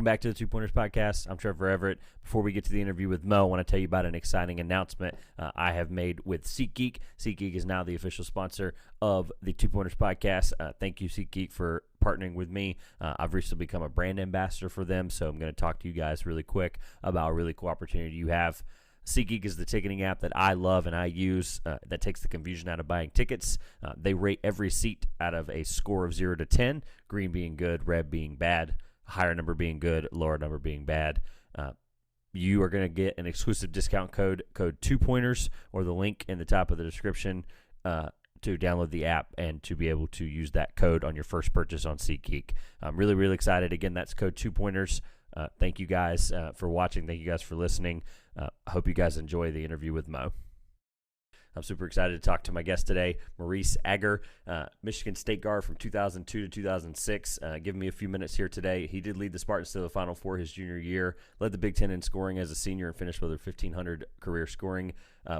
Welcome back to the Two Pointers Podcast. I'm Trevor Everett. Before we get to the interview with Mo, I want to tell you about an exciting announcement I have made with SeatGeek. SeatGeek is now the official sponsor of the Two Pointers Podcast. Thank you, SeatGeek, for partnering with me. I've recently become a brand ambassador for them, so I'm going to talk to you guys really quick about a really cool opportunity you have. SeatGeek is the ticketing app that I love and I use that takes the confusion out of buying tickets. They rate every seat out of a score of 0 to 10, green being good, red being bad, higher number being good, lower number being bad. You are going to get an exclusive discount code 2Pointers, or the link in the top of the description to download the app and to be able to use that code on your first purchase on SeatGeek. I'm really, really excited. Again, that's code 2Pointers. Thank you guys for watching. Thank you guys for listening. I hope you guys enjoy the interview with Mo. I'm super excited to talk to my guest today, Maurice Ager, Michigan State guard from 2002 to 2006. Giving me a few minutes here today. He did lead the Spartans to the Final Four his junior year, led the Big Ten in scoring as a senior, and finished with over 1,500 career scoring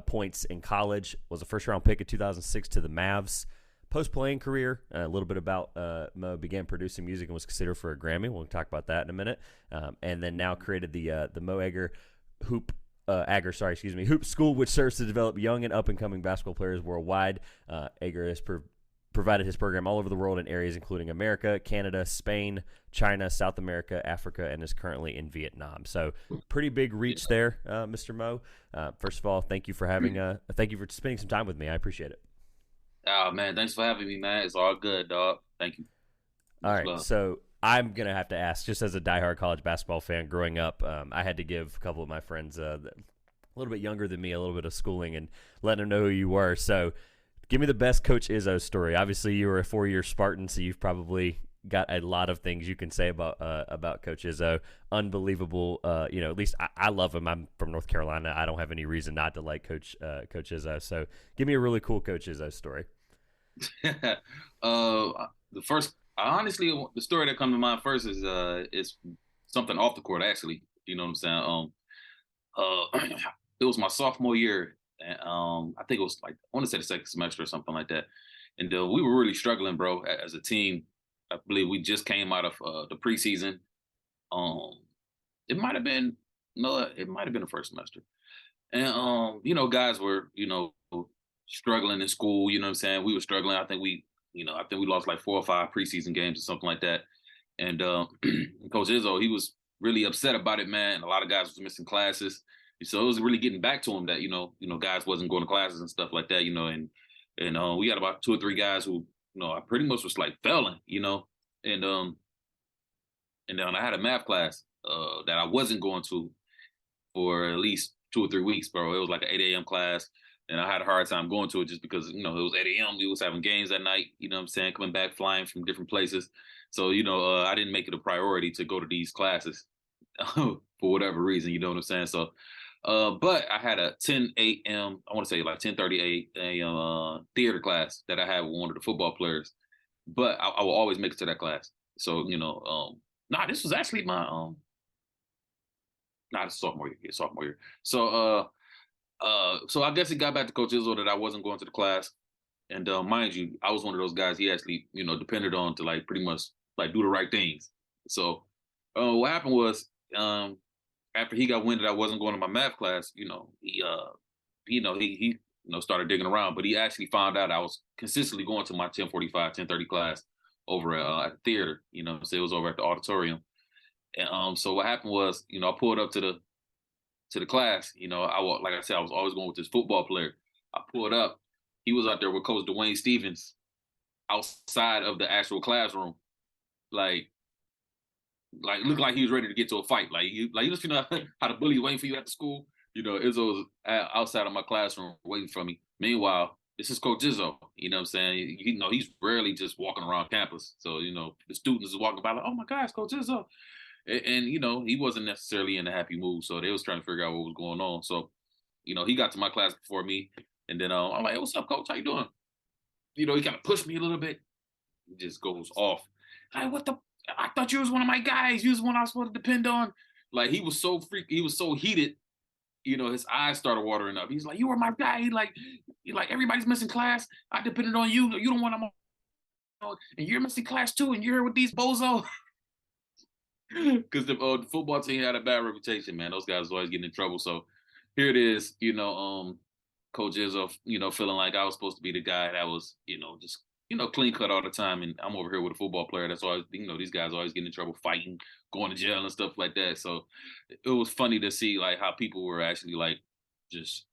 points in college. Was a first-round pick in 2006 to the Mavs. Post-playing career, a little bit about Mo, began producing music and was considered for a Grammy. We'll talk about that in a minute. And then now created the Mo Ager Hoop School, which serves to develop young and up-and-coming basketball players worldwide. Ager has provided his program all over the world in areas including America, Canada, Spain, China, South America, Africa, and is currently in Vietnam. So pretty big reach there, Mr. Mo. First of all, thank you for spending some time with me. I appreciate it. Oh, man, thanks for having me, man. It's all good, dog. Thank you. All right, so I'm going to have to ask, just as a diehard college basketball fan growing up, I had to give a couple of my friends a little bit younger than me a little bit of schooling and let them know who you were. So give me the best Coach Izzo story. Obviously, you were a 4-year Spartan, so you've probably got a lot of things you can say about Coach Izzo. Unbelievable. At least I love him. I'm from North Carolina. I don't have any reason not to like Coach Izzo. So give me a really cool Coach Izzo story. The story that comes to mind first is something off the court, actually. You know what I'm saying? It was my sophomore year. And, I think it was I want to say the second semester or something like that. And we were really struggling, bro, as a team. I believe we just came out of the preseason. It might have been the first semester. And, guys were, struggling in school. You know what I'm saying? We were struggling. I think we lost like 4 or 5 preseason games or something like that. And Coach Izzo, he was really upset about it, man. A lot of guys was missing classes. So it was really getting back to him that, guys wasn't going to classes and stuff like that, and we got about 2 or 3 guys who, I pretty much was like failing, and then I had a math class that I wasn't going to for at least 2 or 3 weeks, bro. It was like an 8 a.m. class. And I had a hard time going to it just because, it was 8 a.m. We was having games that night, you know what I'm saying, coming back, flying from different places. So, I didn't make it a priority to go to these classes for whatever reason, you know what I'm saying? So, but I had a 10 a.m., I want to say like 10:30 a.m. Theater class that I had with one of the football players. But I will always make it to that class. So, this was actually my, sophomore year. So, so I guess it got back to Coach Izzo that I wasn't going to the class. And mind you, I was one of those guys he actually, depended on to like pretty much like do the right things. So what happened was after he got wind that I wasn't going to my math class, he started digging around, but he actually found out I was consistently going to my 10:45, 10:30 class over at the theater, so it was over at the auditorium. And so what happened was, I pulled up to the class, like I said, I was always going with this football player. I pulled up. He was out there with Coach Dwayne Stevens outside of the actual classroom. Like looked like he was ready to get to a fight. Like you just, how the bully waiting for you at the school. Izzo was outside of my classroom waiting for me. Meanwhile, this is Coach Izzo. You know what I'm saying? He's rarely just walking around campus. So, the students is walking by like, oh my gosh, Coach Izzo. And he wasn't necessarily in a happy mood, so they was trying to figure out what was going on. So, he got to my class before me, and then I'm like, hey, what's up, Coach? How you doing? He kind of pushed me a little bit. He just goes off. Like, I thought you was one of my guys. You was one I was supposed to depend on. Like, he was so he was so heated. His eyes started watering up. He's like, you were my guy. He like everybody's missing class. I depended on you. You don't want them, and you're missing class too, and you're here with these bozo. because the football team had a bad reputation, man. Those guys always getting in trouble. So here it is, Coach Izzo, feeling like I was supposed to be the guy that was, just clean cut all the time, and I'm over here with a football player that's always, these guys always getting in trouble, fighting, going to jail and stuff like that. So it was funny to see like how people were actually like just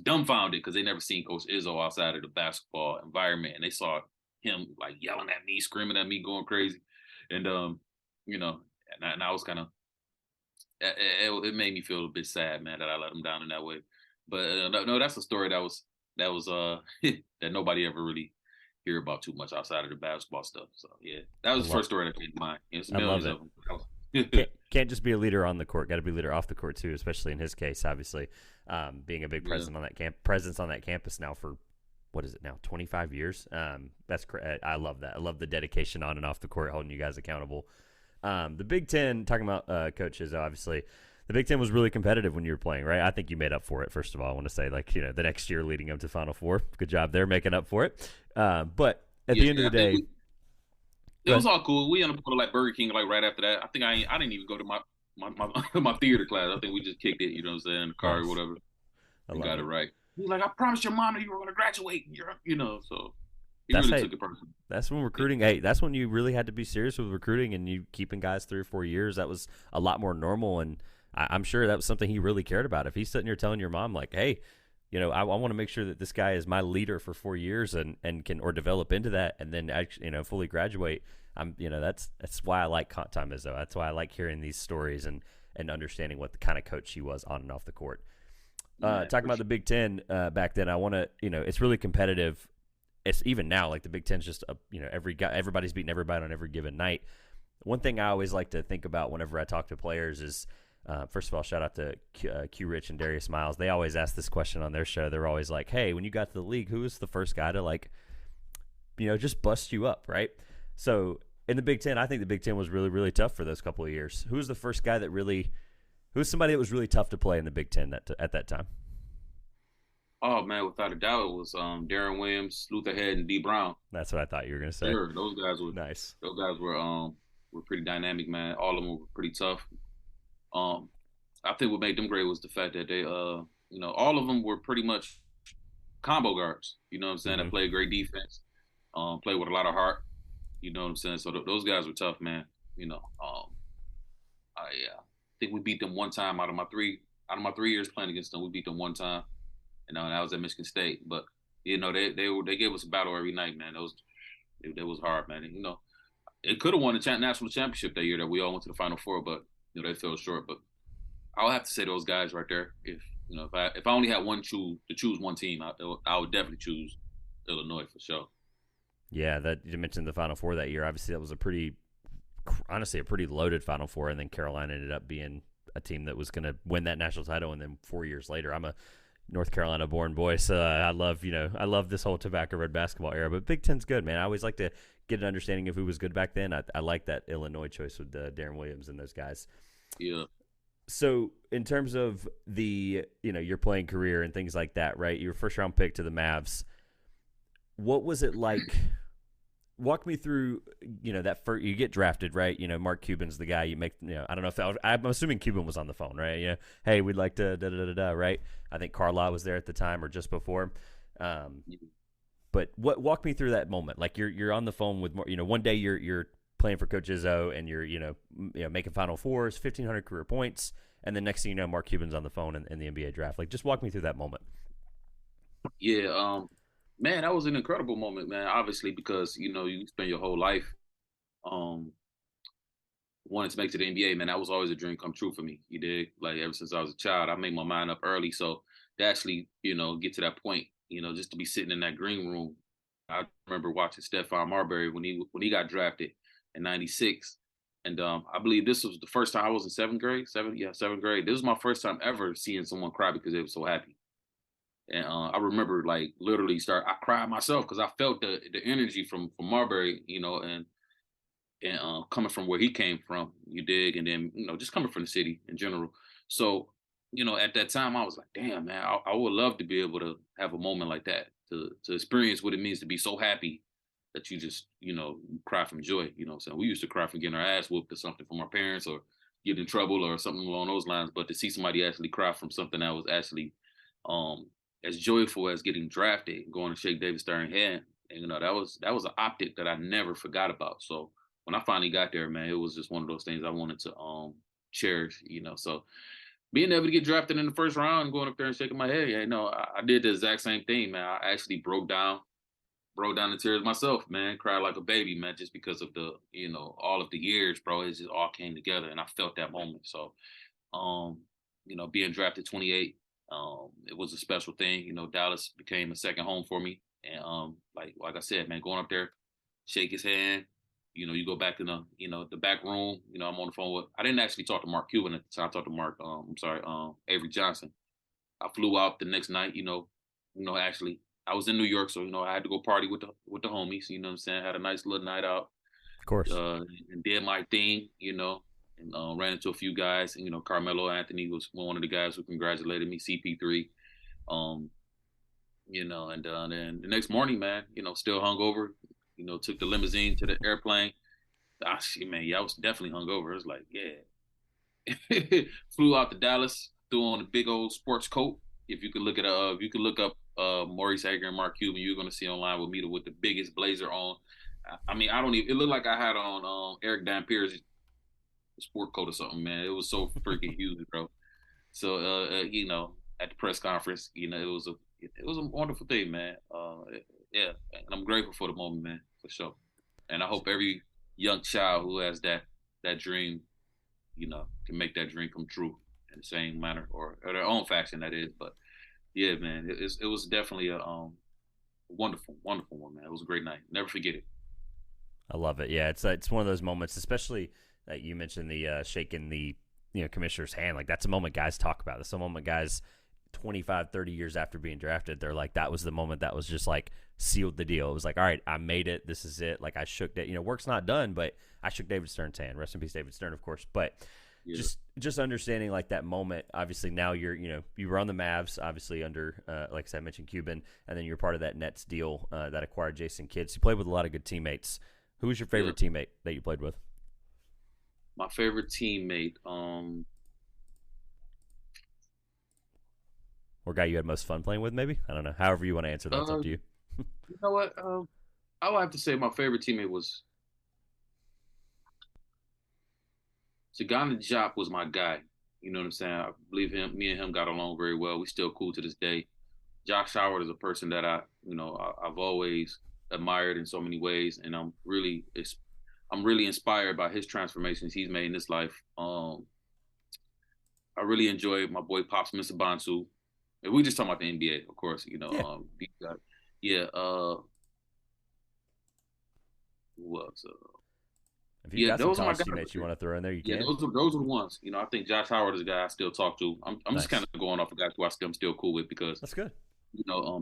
dumbfounded because they never seen Coach Izzo outside of the basketball environment, and they saw him like yelling at me, screaming at me, going crazy, and and I was kind of it made me feel a bit sad, man, that I let him down in that way. But no, that's a story that was that nobody ever really hear about too much outside of the basketball stuff. So yeah, that was the first story that came to mind. It's I love millions it. of them. Can't just be a leader on the court. Got to be a leader off the court too, especially in his case. Obviously, being a big presence on that campus now for what is it now, 25 years. That's I love that. I love the dedication on and off the court, holding you guys accountable. The Big Ten, talking about coaches, obviously, the Big Ten was really competitive when you were playing, right? I think you made up for it. First of all, I want to say, the next year leading up to Final Four, good job there making up for it. But at the end of the day. It was all cool. We ended up going to like Burger King like right after that. I think I didn't even go to my my theater class. I think we just kicked it, you know what I'm saying, in the car or whatever. And got it right. He's like, I promised your mom you were going to graduate. So he really took it personally. That's when recruiting. Hey, that's when you really had to be serious with recruiting and you keeping guys 3 or 4 years. That was a lot more normal, and I'm sure that was something he really cared about. If he's sitting here telling your mom like, hey, I want to make sure that this guy is my leader for 4 years and can or develop into that and then actually fully graduate. That's why I like Tom Izzo. That's why I like hearing these stories and understanding what the kind of coach he was on and off the court. Talking about the Big Ten back then, I want to it's really competitive. It's even now like the Big Ten's just everybody's beating everybody on every given night. One thing I always like to think about whenever I talk to players is. First of all, shout out to Q Rich and Darius Miles. They always ask this question on their show. They're always like, hey, when you got to the league, who was the first guy to just bust you up, right? So in the Big Ten, I think the Big Ten was really, really tough for those couple of years. Who was the first guy who was somebody that was really tough to play in the Big Ten at that time? Oh, man, without a doubt, it was Darren Williams, Luther Head, and D. Brown. That's what I thought you were going to say. Sure, those guys were nice. Those guys were pretty dynamic, man. All of them were pretty tough. I think what made them great was the fact that they, all of them were pretty much combo guards. You know what I'm saying? That played great defense, played with a lot of heart. You know what I'm saying? So those guys were tough, man. I think we beat them one time out of my 3 years playing against them. We beat them one time, and that was at Michigan State. But they gave us a battle every night, man. That was hard, man. And, it could have won the national championship that year that we all went to the Final Four, but they fell short. But I'll have to say those guys right there. If I only had to choose one team, I would definitely choose Illinois for sure. Yeah, that you mentioned the Final Four that year. Obviously, that was a pretty loaded Final Four, and then Carolina ended up being a team that was going to win that national title. And then 4 years later, I'm a North Carolina born boy, so I love this whole tobacco red basketball era. But Big Ten's good, man. I always like to get an understanding of who was good back then. I like that Illinois choice with Darren Williams and those guys. Yeah. So in terms of the your playing career and things like that, right? You were first round pick to the Mavs. What was it like? Walk me through, that first, you get drafted, right? Mark Cuban's the guy you make, I don't know if I'm assuming Cuban was on the phone, right? Yeah. Hey, we'd like to da-da-da-da, right? I think Carlisle was there at the time or just before. But walk me through that moment. Like you're on the phone with, one day you're playing for Coach Izzo and you're, making Final Fours, 1,500 career points. And the next thing you know, Mark Cuban's on the phone in the NBA draft. Like, just walk me through that moment. Yeah. Man, that was an incredible moment, man. Obviously, because you spend your whole life wanting to make it to the NBA, man. That was always a dream come true for me. You did, like ever since I was a child, I made my mind up early. So to actually, get to that point, just to be sitting in that green room. I remember watching Stephon Marbury when he got drafted in '96, and I believe this was the first time I was in seventh grade. Seventh grade. This was my first time ever seeing someone cry because they were so happy. And I remember like literally I cried myself because I felt the energy from Marbury, and coming from where he came from, you dig, and then just coming from the city in general. So at that time I was like, damn, man, I would love to be able to have a moment like that to experience what it means to be so happy that you just, cry from joy. So we used to cry from getting our ass whooped or something from our parents or get in trouble or something along those lines. But to see somebody actually cry from something that was actually as joyful as getting drafted, going to shake David Stern's hand, and that was an optic that I never forgot about. So when I finally got there, man, it was just one of those things I wanted to cherish. So being able to get drafted in the first round and going up there and shaking my head, I did the exact same thing, man. I actually broke down in tears myself, man. Cried like a baby, man, just because of the, all of the years, bro. It just all came together, and I felt that moment. So, being drafted 28, it was a special thing. Dallas became a second home for me, and like I said, man, going up there, shake his hand. You go back in the back room. I'm on the phone with. I didn't actually talk to Mark Cuban at the time. I talked to Mark. Avery Johnson. I flew out the next night. Actually, I was in New York, so I had to go party with the homies. You know what I'm saying? Had a nice little night out. Of course. And did my thing. And ran into a few guys. Carmelo Anthony was one of the guys who congratulated me. CP3. And then the next morning, man, still hungover. Took the limousine to the airplane. I was definitely hungover. It was like, yeah. Flew out to Dallas, threw on a big old sports coat. If you could look up Maurice, Ager, and Mark Cuban, you're gonna see online with the biggest blazer on. I don't even. It looked like I had on Eric Dampier's sport coat or something, man. It was so freaking huge, bro. So at the press conference, it was a wonderful thing, man. Yeah, and I'm grateful for the moment, man, for sure. And I hope every young child who has that dream, can make that dream come true in the same manner or their own fashion, that is. But yeah, man, it was definitely a wonderful, wonderful one, man. It was a great night. Never forget it. I love it. Yeah, it's one of those moments, especially that you mentioned the shaking the commissioner's hand. Like, that's a moment guys talk about. That's a moment guys 25, 30 years after being drafted, they're like, that was the moment that was just like sealed the deal. It was like, all right, I made it. This is it. Like, I shook it. Work's not done, but I shook David Stern's hand. Rest in peace, David Stern, of course. But yeah. just understanding like that moment. Obviously, now you're you were on the Mavs, obviously under like I said, I mentioned Cuban, and then you're part of that Nets deal that acquired Jason Kidd. So you played with a lot of good teammates. Who was your favorite teammate that you played with? My favorite teammate, or guy you had most fun playing with, maybe? I don't know. However you want to answer that, it's up to you. You know what? I would have to say my favorite teammate was Sagana Diop was my guy. You know what I'm saying? I believe me and him got along very well. We still cool to this day. Josh Howard is a person that I've always admired in so many ways, and I'm really inspired by his transformations he's made in his life. I really enjoyed my boy Pops Mr. Bonsu. And we just talking about the NBA, of course. Yeah. Who else? If you've got some college teammates you want to throw in there, you can. Yeah, those are the ones. I think Josh Howard is a guy I still talk to. I'm nice. Just kind of going off of guys who I'm still cool with because that's good.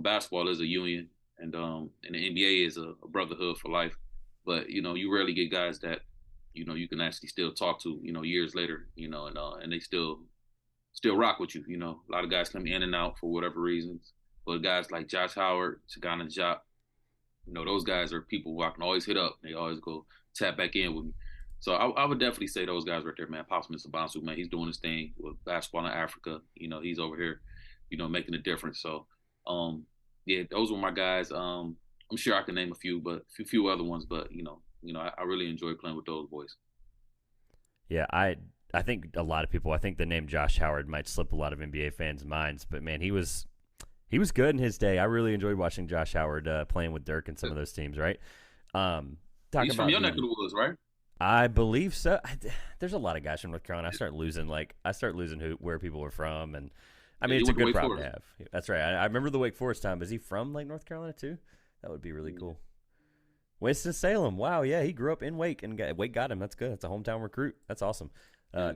Basketball is a union, and the NBA is a brotherhood for life. But you rarely get guys that you can actually still talk to years later. And they still rock with you. A lot of guys come in and out for whatever reasons, but guys like Josh Howard, Sagana Diop, those guys are people who I can always hit up. They always go tap back in with me. So I would definitely say those guys right there, man. Pops Mr. Bonsu, man, he's doing his thing with basketball in Africa. He's over here, making a difference. So, yeah, those were my guys. I'm sure I can name a few other ones, but I really enjoy playing with those boys. Yeah, I think a lot of people. I think the name Josh Howard might slip a lot of NBA fans' minds, but man, he was good in his day. I really enjoyed watching Josh Howard playing with Dirk and some of those teams. Right. He's from your neck of the woods, right? I believe so. There's a lot of guys from North Carolina. I start losing where people were from, and I mean it's a good problem to have. That's right. I remember the Wake Forest time. Is he from like North Carolina too? That would be really cool. Winston-Salem. Wow, yeah, he grew up in Wake, and Wake got him. That's good. That's a hometown recruit. That's awesome.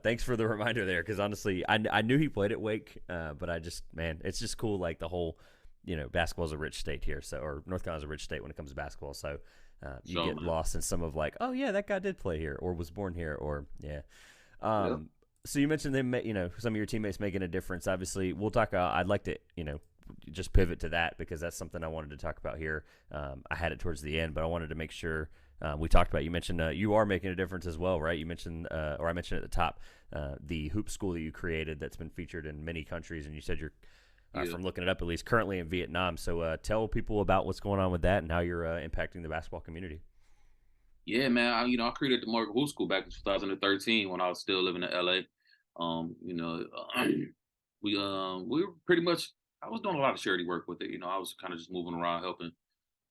Thanks for the reminder there, because honestly, I knew he played at Wake, but it's just cool. Like the whole, basketball's a rich state here, or North Carolina's a rich state when it comes to basketball. So you get lost in some of like, oh yeah, that guy did play here or was born here, or yeah. So you mentioned them, some of your teammates making a difference. Obviously, we'll talk. I'd like to, just pivot to that because that's something I wanted to talk about here. I had it towards the end, but I wanted to make sure we talked about. You mentioned you are making a difference as well, right? You mentioned, or I mentioned at the top, the hoop school that you created that's been featured in many countries, and you said you're from looking it up at least currently in Vietnam. So tell people about what's going on with that and how you're impacting the basketball community. Yeah, man. I created the Morgan Hoop School back in 2013 when I was still living in LA. You know, we were pretty much. I was doing a lot of charity work with it. You know, I was kind of just moving around helping,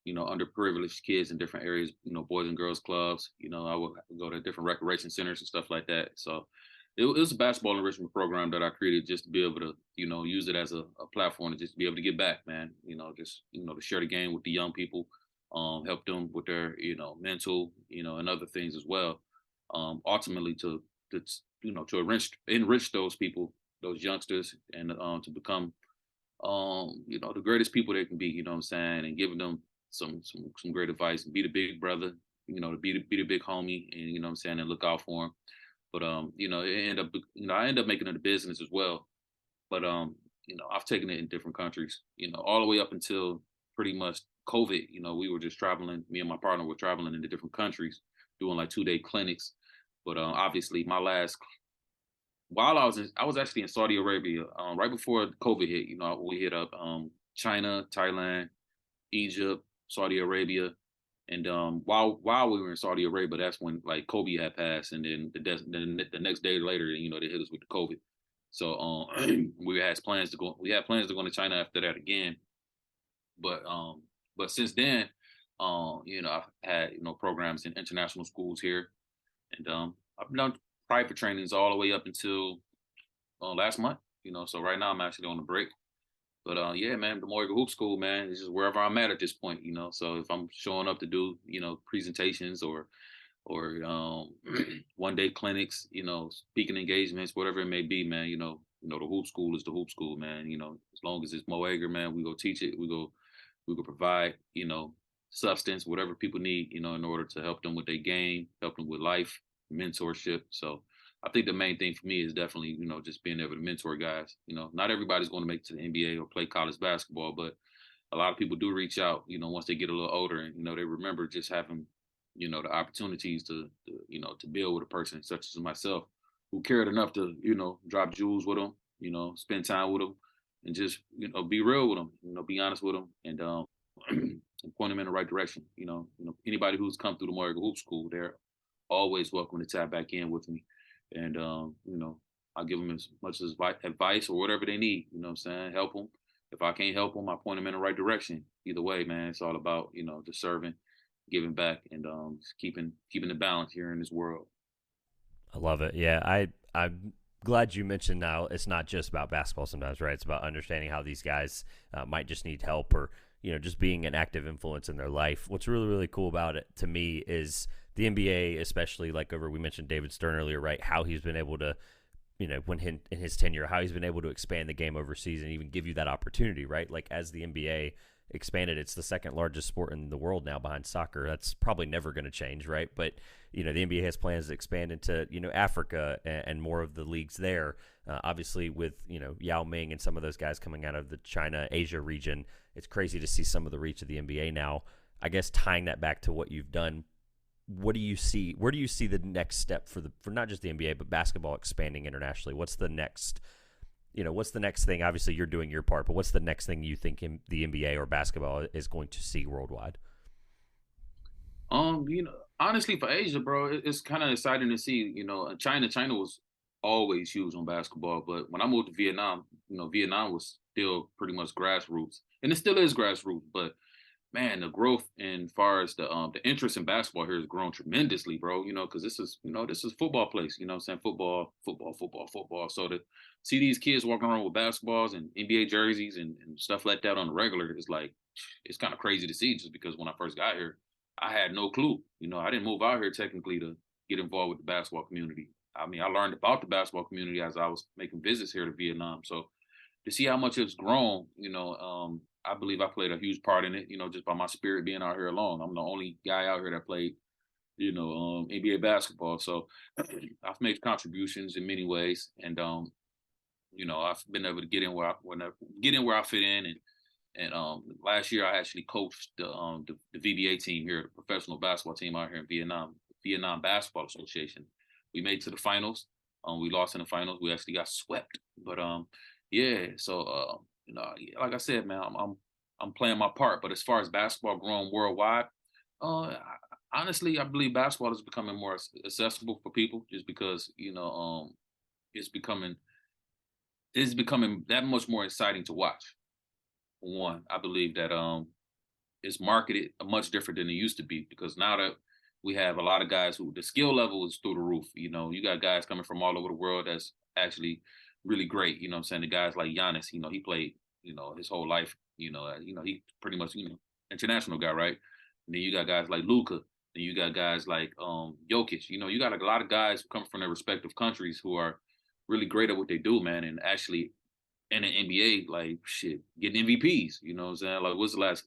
underprivileged kids in different areas. Boys and girls clubs. I would go to different recreation centers and stuff like that. So it was a basketball enrichment program that I created just to be able to, use it as a platform to just be able to get back, man. To share the game with the young people, help them with their, mental, and other things as well. Ultimately to enrich those people, those youngsters, and to become, the greatest people they can be. You know what I'm saying, and giving them some great advice and be the big brother, to be the big homie, and what I'm saying, and look out for them. But I end up making it a business as well. But I've taken it in different countries, all the way up until pretty much COVID. We were just traveling. Me and my partner were traveling into different countries, doing like 2-day clinics. But obviously, I was actually in Saudi Arabia right before COVID hit. We hit up China, Thailand, Egypt, Saudi Arabia, and while we were in Saudi Arabia, that's when like Kobe had passed, and then the next day later, they hit us with the COVID. So we had plans to go. We had plans to go to China after that again, but since then, I've had programs in international schools here, and I've done private trainings all the way up until last month. So right now I'm actually on a break. But yeah, man, the Morgan Hoop School, man, is just wherever I'm at this point. So if I'm showing up to do, presentations or 1-day clinics, speaking engagements, whatever it may be, man, the hoop school is the hoop school, man. As long as it's Mo Ager, man, we go teach it. We go provide, substance, whatever people need, in order to help them with their game, help them with life, mentorship. So I think the main thing for me is definitely, just being able to mentor guys. Not everybody's going to make it to the NBA or play college basketball, but a lot of people do reach out, once they get a little older and, they remember just having, the opportunities to build with a person such as myself who cared enough to, drop jewels with them, spend time with them and just, be real with them, be honest with them and point them in the right direction. Anybody who's come through the Morgan Hoop School, they're always welcome to tap back in with me. And, I'll give them as much as advice or whatever they need, what I'm saying? Help them. If I can't help them, I point them in the right direction. Either way, man, it's all about, just serving, giving back, and just keeping the balance here in this world. I love it. Yeah, I'm glad you mentioned now it's not just about basketball sometimes, right? It's about understanding how these guys might just need help or, just being an active influence in their life. What's really, really cool about it to me is the NBA, especially like we mentioned David Stern earlier, right? How he's been able to, when in his tenure, how he's been able to expand the game overseas and even give you that opportunity, right? Like as the NBA expanded, it's the second largest sport in the world now behind soccer. That's probably never going to change, right? But the NBA has plans to expand into Africa and more of the leagues there. Obviously, with Yao Ming and some of those guys coming out of the China Asia region, it's crazy to see some of the reach of the NBA now. I guess tying that back to what you've done, what do you see? Where do you see the next step for not just the NBA but basketball expanding internationally? What's the next? What's the next thing? Obviously, you're doing your part, but what's the next thing you think the NBA or basketball is going to see worldwide? Honestly, for Asia, bro, it's kind of exciting to see. China was always huge on basketball, but when I moved to Vietnam, Vietnam was still pretty much grassroots, and it still is grassroots. But man, the growth and far as the interest in basketball here has grown tremendously, bro. Because this is football place. What I'm saying, football, football, football, football. So to see these kids walking around with basketballs and NBA jerseys and stuff like that on the regular is like, it's kind of crazy to see. Just because when I first got here, I had no clue. I didn't move out here technically to get involved with the basketball community. I mean, I learned about the basketball community as I was making visits here to Vietnam. So to see how much it's grown, I believe I played a huge part in it, just by my spirit being out here alone. I'm the only guy out here that played, NBA basketball. So I've made contributions in many ways. And, I've been able to get in where I fit in and And last year I actually coached the VBA team here, the professional basketball team out here in Vietnam Basketball Association. We made to the finals. We lost in the finals. We actually got swept. But yeah. So like I said, man, I'm playing my part. But as far as basketball growing worldwide, honestly, I believe basketball is becoming more accessible for people, just because it's becoming that much more exciting to watch. One, I believe that it's marketed much different than it used to be, because now that we have a lot of guys who the skill level is through the roof. You got guys coming from all over the world that's actually really great. You know what I'm saying? The guys like Giannis, he played, his whole life, he pretty much, international guy, right? And then you got guys like Luca, and you got guys like Jokic. You got a lot of guys who come from their respective countries who are really great at what they do, man, and actually in the NBA, like shit, getting MVPs. You know what I'm saying? Like, what's the last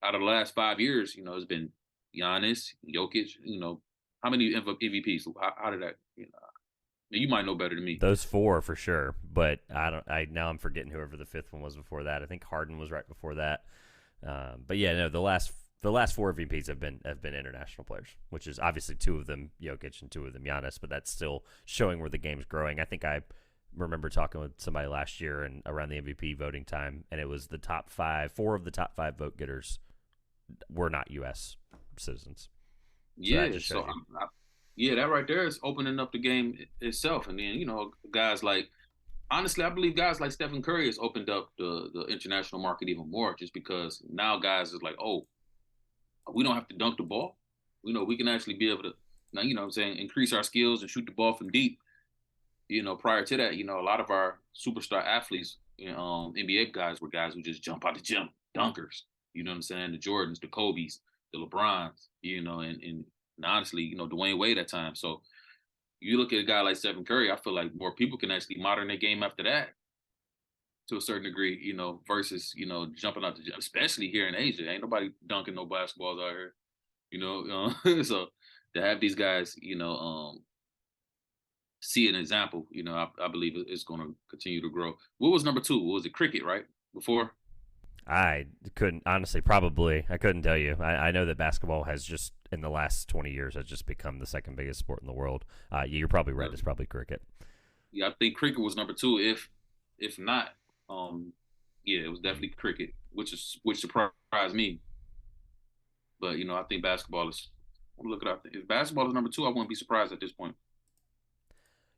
out of the last 5 years? It's been Giannis, Jokic. How many MVPs? How did that? You might know better than me. Those four for sure, but now I'm forgetting whoever the fifth one was before that. I think Harden was right before that. But yeah, no, the last four MVPs have been international players, which is obviously two of them Jokic and two of them Giannis, but that's still showing where the game's growing. I think I remember talking with somebody last year and around the MVP voting time, and it was the top five. Four of the top five vote getters were not U.S. citizens. Yeah, yeah, that right there is opening up the game itself, and then guys like, honestly, I believe guys like Stephen Curry has opened up the international market even more, just because now guys is like, oh, we don't have to dunk the ball. We can actually be able to now, what I'm saying, increase our skills and shoot the ball from deep. Prior to that, a lot of our superstar athletes, NBA guys were guys who just jump out the gym, dunkers. You know what I'm saying? The Jordans, the Kobes, the LeBrons, and honestly, Dwayne Wade at times. So you look at a guy like Stephen Curry, I feel like more people can actually modern their game after that to a certain degree, versus, jumping out the gym, especially here in Asia. Ain't nobody dunking no basketballs out here, so to have these guys, see an example, I believe it's going to continue to grow. What was number two? What was it? Cricket, right? Before? I couldn't, honestly, probably. I couldn't tell you. I know that basketball has just, in the last 20 years, has just become the second biggest sport in the world. You're probably right. It's probably cricket. Yeah, I think cricket was number two. If not, yeah, it was definitely cricket, which surprised me. But, I think basketball is, look it up. If basketball is number two, I wouldn't be surprised at this point.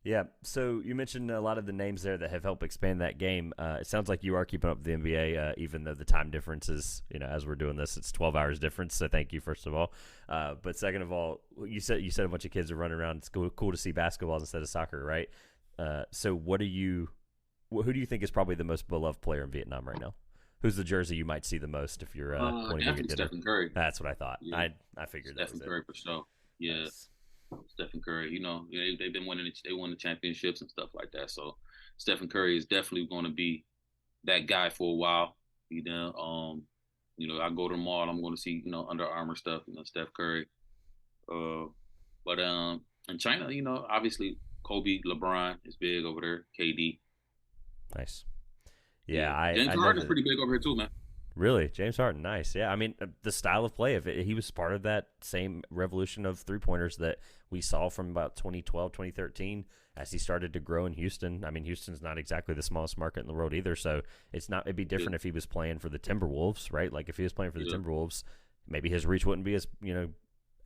Yeah, so you mentioned a lot of the names there that have helped expand that game. It sounds like you are keeping up with the NBA, even though the time difference is, as we're doing this, it's 12 hours difference. So thank you, first of all. But second of all, you said a bunch of kids are running around. It's cool to see basketballs instead of soccer, right? So who do you think is probably the most beloved player in Vietnam right now? Who's the jersey you might see the most if you're wanting to get dinner? Stephen Curry. That's what I thought. Yeah. I figured Stephen Curry for sure. Yeah. Nice. Stephen Curry, they've been winning. They won the championships and stuff like that. So Stephen Curry is definitely going to be that guy for a while. I go to the mall. I'm going to see Under Armour stuff. Steph Curry. But in China, obviously Kobe, LeBron is big over there. KD. Nice. Yeah, James Harden's pretty big over here too, man. Really? James Harden, nice. Yeah, I mean, the style of play, he was part of that same revolution of three-pointers that we saw from about 2012, 2013 as he started to grow in Houston. I mean, Houston's not exactly the smallest market in the world either, so it'd be different if he was playing for the Timberwolves, right? Like if he was playing for the Timberwolves, maybe his reach wouldn't be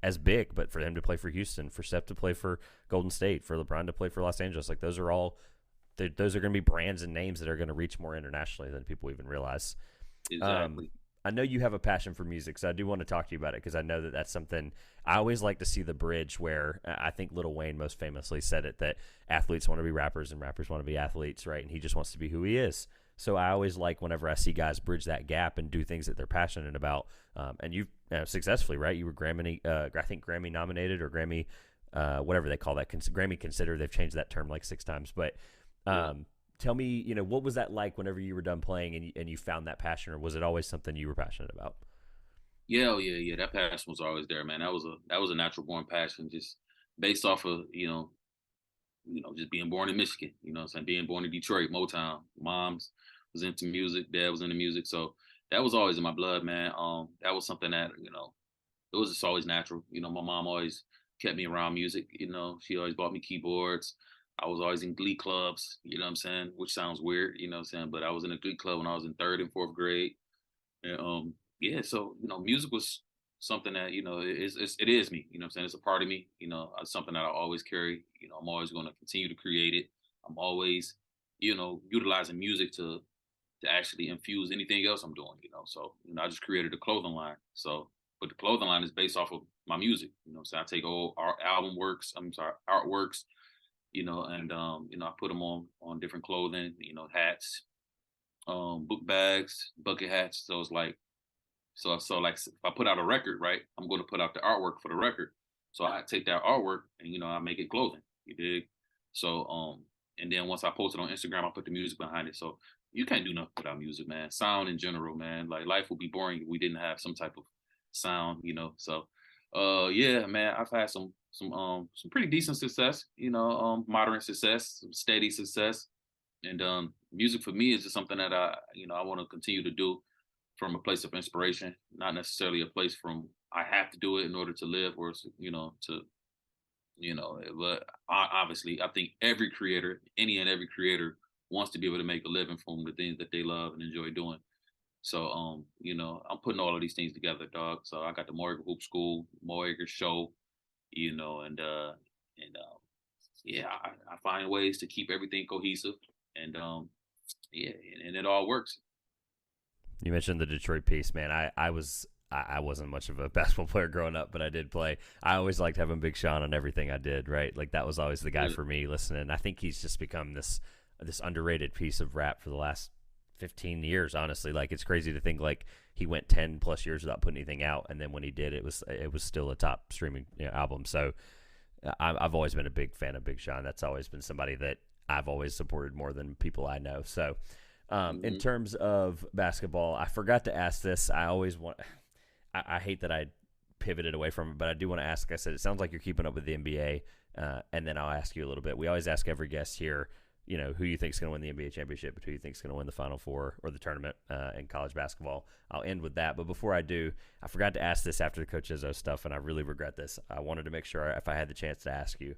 as big, but for him to play for Houston, for Steph to play for Golden State, for LeBron to play for Los Angeles, like those are going to be brands and names that are going to reach more internationally than people even realize. Exactly. I know you have a passion for music, so I do want to talk to you about it because I know that that's something I always like to see, the bridge where I think Lil Wayne most famously said it, that athletes want to be rappers and rappers want to be athletes, right? And he just wants to be who he is. So I always like whenever I see guys bridge that gap and do things that they're passionate about. And you've successfully, right? You were Grammy nominated or Grammy, whatever they call that, Grammy considered. They've changed that term like 6 times, but tell me, what was that like whenever you were done playing and you found that passion, or was it always something you were passionate about? Yeah. That passion was always there, man. That was a natural born passion, just based off of just being born in Michigan. Being born in Detroit, Motown. Mom's was into music, dad was into music, so that was always in my blood, man. That was something that, it was just always natural. My mom always kept me around music. She always bought me keyboards. I was always in glee clubs, you know what I'm saying? Which sounds weird, you know what I'm saying? But I was in a glee club when I was in third and fourth grade. And yeah, so music was something that, it is me, you know what I'm saying? It's a part of me, it's something that I always carry. I'm always gonna continue to create it. I'm always, utilizing music to actually infuse anything else I'm doing. So, I just created a clothing line. So, but the clothing line is based off of my music. So I take old art album works, I'm sorry, artworks, and I put them on different clothing, hats, book bags, bucket hats. So it's like, so like if I put out a record, right, I'm going to put out the artwork for the record. So I take that artwork and I make it clothing. You dig? So and then once I post it on Instagram, I put the music behind it. So you can't do nothing without music, man. Sound in general, man. Like life would be boring if we didn't have some type of sound. So yeah, man, I've had some pretty decent success, moderate success, some steady success. And music for me is just something that I want to continue to do from a place of inspiration, not necessarily a place from I have to do it in order to live or but obviously I think every creator, any and every creator wants to be able to make a living from the things that they love and enjoy doing. So I'm putting all of these things together, dog. So I got the More Ager Hoop School, More Ager Show, and yeah, I find ways to keep everything cohesive and yeah, and it all works. You mentioned the Detroit piece, man. I wasn't much of a basketball player growing up, but I did play. I always liked having Big Sean on everything I did, right? Like that was always the guy Yeah. for me listening. I think he's just become this underrated piece of rap for the last 15 years, honestly. Like it's crazy to think like he went 10 plus years without putting anything out, and then when he did, it was still a top streaming album. So I've always been a big fan of Big Sean. That's always been somebody that I've always supported more than people I know. So in Mm-hmm. terms of basketball, I forgot to ask this. I always want. I hate that I pivoted away from it, but I do want to ask. I said it sounds like you're keeping up with the NBA, and then I'll ask you a little bit. We always ask every guest here, who you think is going to win the NBA championship, but who you think is going to win the Final Four or the tournament in college basketball. I'll end with that. But before I do, I forgot to ask this after the Coach Izzo stuff, and I really regret this. I wanted to make sure if I had the chance to ask you,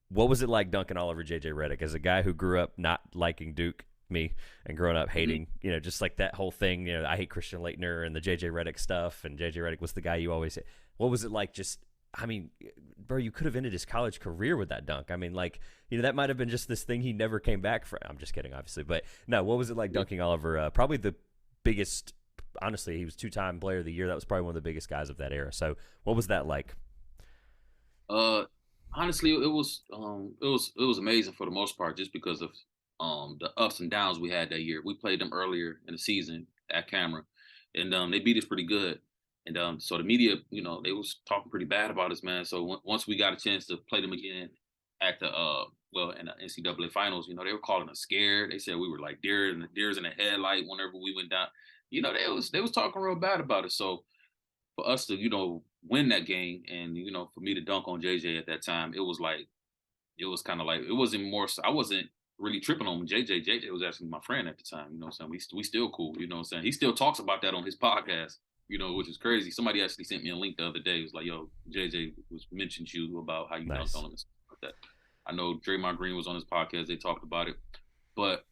what was it like dunking all over JJ Redick as a guy who grew up not liking Duke? Me and growing up hating, just like that whole thing. I hate Christian Laettner and the JJ Redick stuff, and JJ Redick was the guy you always hit. What was it like? I mean, bro, you could have ended his college career with that dunk. I mean, like, that might have been just this thing he never came back from. I'm just kidding, obviously, but no. What was it like dunking all over? Probably the biggest. Honestly, he was 2-time Player of the Year. That was probably one of the biggest guys of that era. So, what was that like? Uh, Honestly, it was amazing for the most part, just because of the ups and downs we had that year. We played them earlier in the season at Cameron, and they beat us pretty good. And so the media, they was talking pretty bad about us, man. So once we got a chance to play them again at the in the NCAA finals, they were calling us scared. They said we were like deers in the headlight whenever we went down. They was talking real bad about us. So for us to win that game, and for me to dunk on JJ at that time, it was kind of like, it wasn't more so, I wasn't really tripping on JJ was actually my friend at the time. You know what I'm saying? We still cool. You know what I'm saying? He still talks about that on his podcast, which is crazy. Somebody actually sent me a link the other day. It was like, yo, JJ was mentioned you about how you Nice. dunked on him and stuff like that. I know Draymond Green was on his podcast. They talked about it, but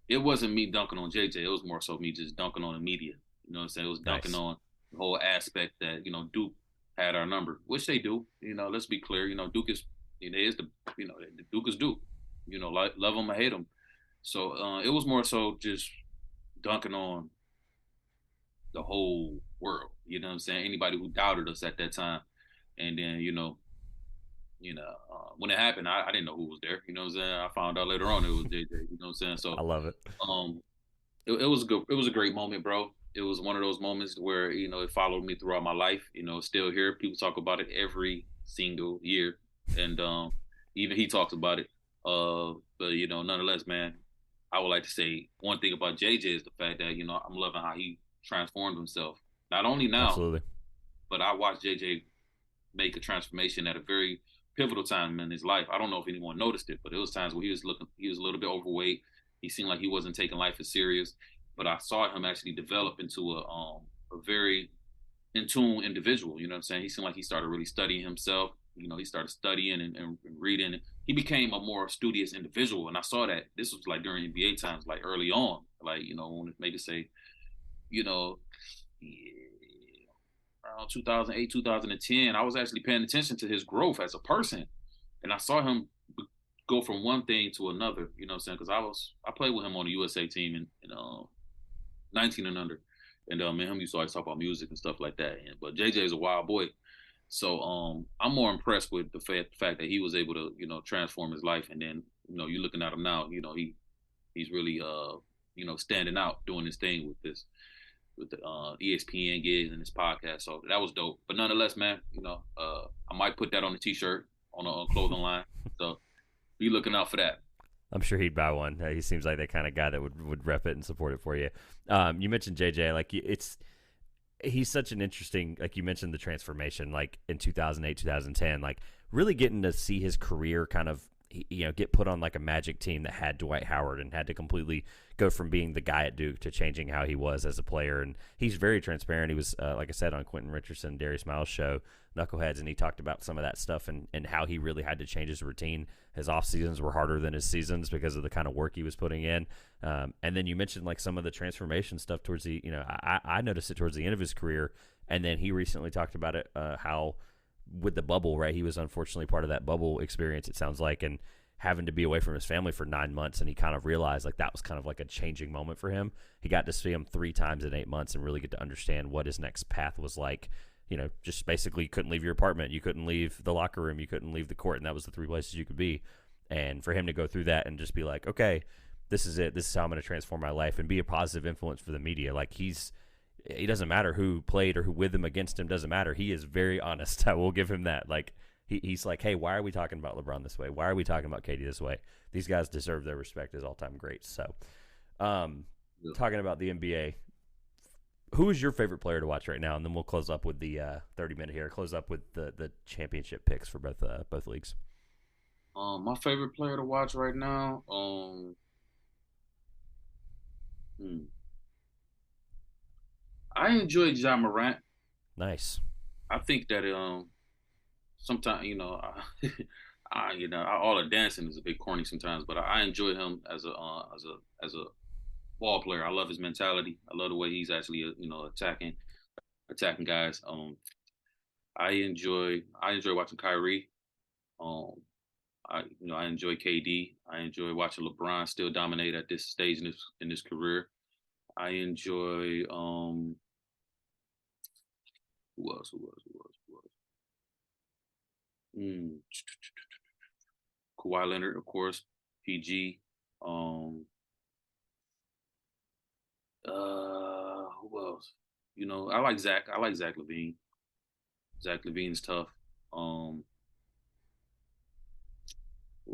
it wasn't me dunking on JJ. It was more so me just dunking on the media. You know what I'm saying? It was dunking Nice. on the whole aspect that, Duke had our number, which they do. Let's be clear. Duke is, the Duke is Duke. Like, love them or hate them. So it was more so just dunking on the whole world. You know what I'm saying? Anybody who doubted us at that time, and then when it happened, I didn't know who was there. You know what I'm saying? I found out later on it was JJ. You know what I'm saying? So I love it. um, it was good. It was a great moment, bro. It was one of those moments where it followed me throughout my life. Still here. People talk about it every single year, and even he talks about it. But nonetheless, man, I would like to say one thing about JJ is the fact that I'm loving how he transformed himself. Not only now, Absolutely. but I watched JJ make a transformation at a very pivotal time in his life. I don't know if anyone noticed it, but it was times where he was a little bit overweight. He seemed like he wasn't taking life as serious. but I saw him actually develop into a very in tune individual. You know what I'm saying? He seemed like he started really studying himself. You know, he started studying and reading. He became a more studious individual, and I saw that this was like during NBA times, like early on, like when maybe say, you know, around 2008, 2010. I was actually paying attention to his growth as a person, and I saw him go from one thing to another. You know what I'm saying? Because I played with him on the USA team in 19 and under, and me and him used to always talk about music and stuff like that. But JJ is a wild boy, so I'm more impressed with the fact that he was able to transform his life, and then you're looking at him now. He's really standing out doing his thing with the ESPN gigs and his podcast. So that was dope. But nonetheless, man, I might put that on a T-shirt on a clothing line. So be looking out for that. I'm sure he'd buy one. He seems like the kind of guy that would rep it and support it for you. You mentioned JJ, like he's such an interesting, like you mentioned the transformation, like in 2008, 2010, like really getting to see his career kind of, get put on like a Magic team that had Dwight Howard and had to completely go from being the guy at Duke to changing how he was as a player. And he's very transparent. He was, like I said, on Quentin Richardson, Darius Miles' show, Knuckleheads, and he talked about some of that stuff and how he really had to change his routine. His off seasons were harder than his seasons because of the kind of work he was putting in. And then you mentioned like some of the transformation stuff towards the, I noticed it towards the end of his career. And then he recently talked about it, how with the bubble, right? He was unfortunately part of that bubble experience, it sounds like, and having to be away from his family for 9 months. And he kind of realized like that was kind of like a changing moment for him. He got to see him 3 times in 8 months and really get to understand what his next path was like. Just basically you couldn't leave your apartment. You couldn't leave the locker room. You couldn't leave the court. And that was the 3 places you could be. And for him to go through that and just be like, okay, this is it. This is how I'm going to transform my life and be a positive influence for the media. Like he doesn't matter who played or who with him against him, doesn't matter. He is very honest. I will give him that. Like he's like, hey, why are we talking about LeBron this way? Why are we talking about KD this way? These guys deserve their respect as all-time greats. So talking about the NBA, who is your favorite player to watch right now? And then we'll close up with the 30-minute here. Close up with the championship picks for both leagues. My favorite player to watch right now, I enjoy Ja Morant. Nice. I think that sometimes all the dancing is a bit corny sometimes, but I enjoy him as a ball player. I love his mentality. I love the way he's actually attacking guys. I enjoy watching Kyrie. I enjoy KD. I enjoy watching LeBron still dominate at this stage in his career. I enjoy who else? Kawhi Leonard, of course. PG. Who else? I like Zach. I like Zach LaVine. Zach LaVine's tough. Who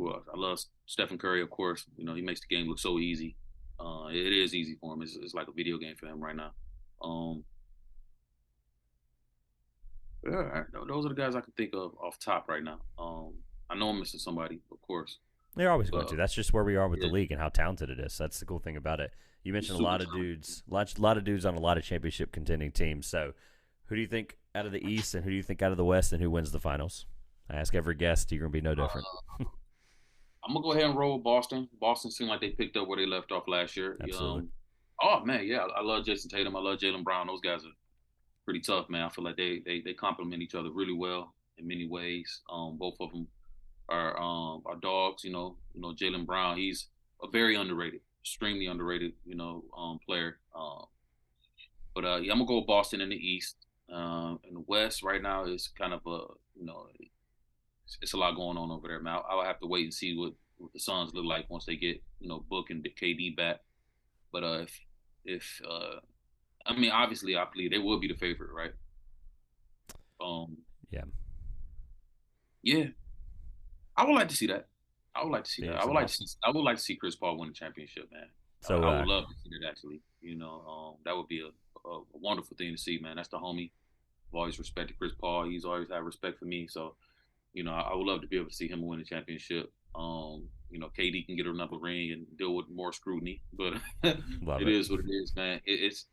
else? I love Stephen Curry, of course. He makes the game look so easy. It is easy for him. It's like a video game for him right now. Yeah, those are the guys I can think of off top right now. I know I'm missing somebody, of course. They're always going to. That's just where we are with the league and how talented it is. That's the cool thing about it. You mentioned a lot of dudes on a lot of championship contending teams. So, who do you think out of the East, and who do you think out of the West, and who wins the finals? I ask every guest. You're going to be no different. I'm gonna go ahead and roll with Boston. Boston seemed like they picked up where they left off last year. Absolutely. Oh man, yeah, I love Jason Tatum. I love Jaylen Brown. Those guys are pretty tough, man. I feel like they complement each other really well in many ways. Both of them are dogs. Jaylen Brown. He's a very underrated, extremely underrated, player. But I'm gonna go with Boston in the East. In the West right now is kind of it's a lot going on over there, man. I'll have to wait and see what the Suns look like once they get Book and KD back. But if I mean, obviously, I believe they will be the favorite, right? Yeah. Yeah. I would like to see that. I would like to see that. I would like to see Chris Paul win the championship, man. So I would love to see that actually. That would be a wonderful thing to see, man. That's the homie. I've always respected Chris Paul. He's always had respect for me. So, I would love to be able to see him win the championship. KD can get another ring and deal with more scrutiny, but Love it it. is what it is, man.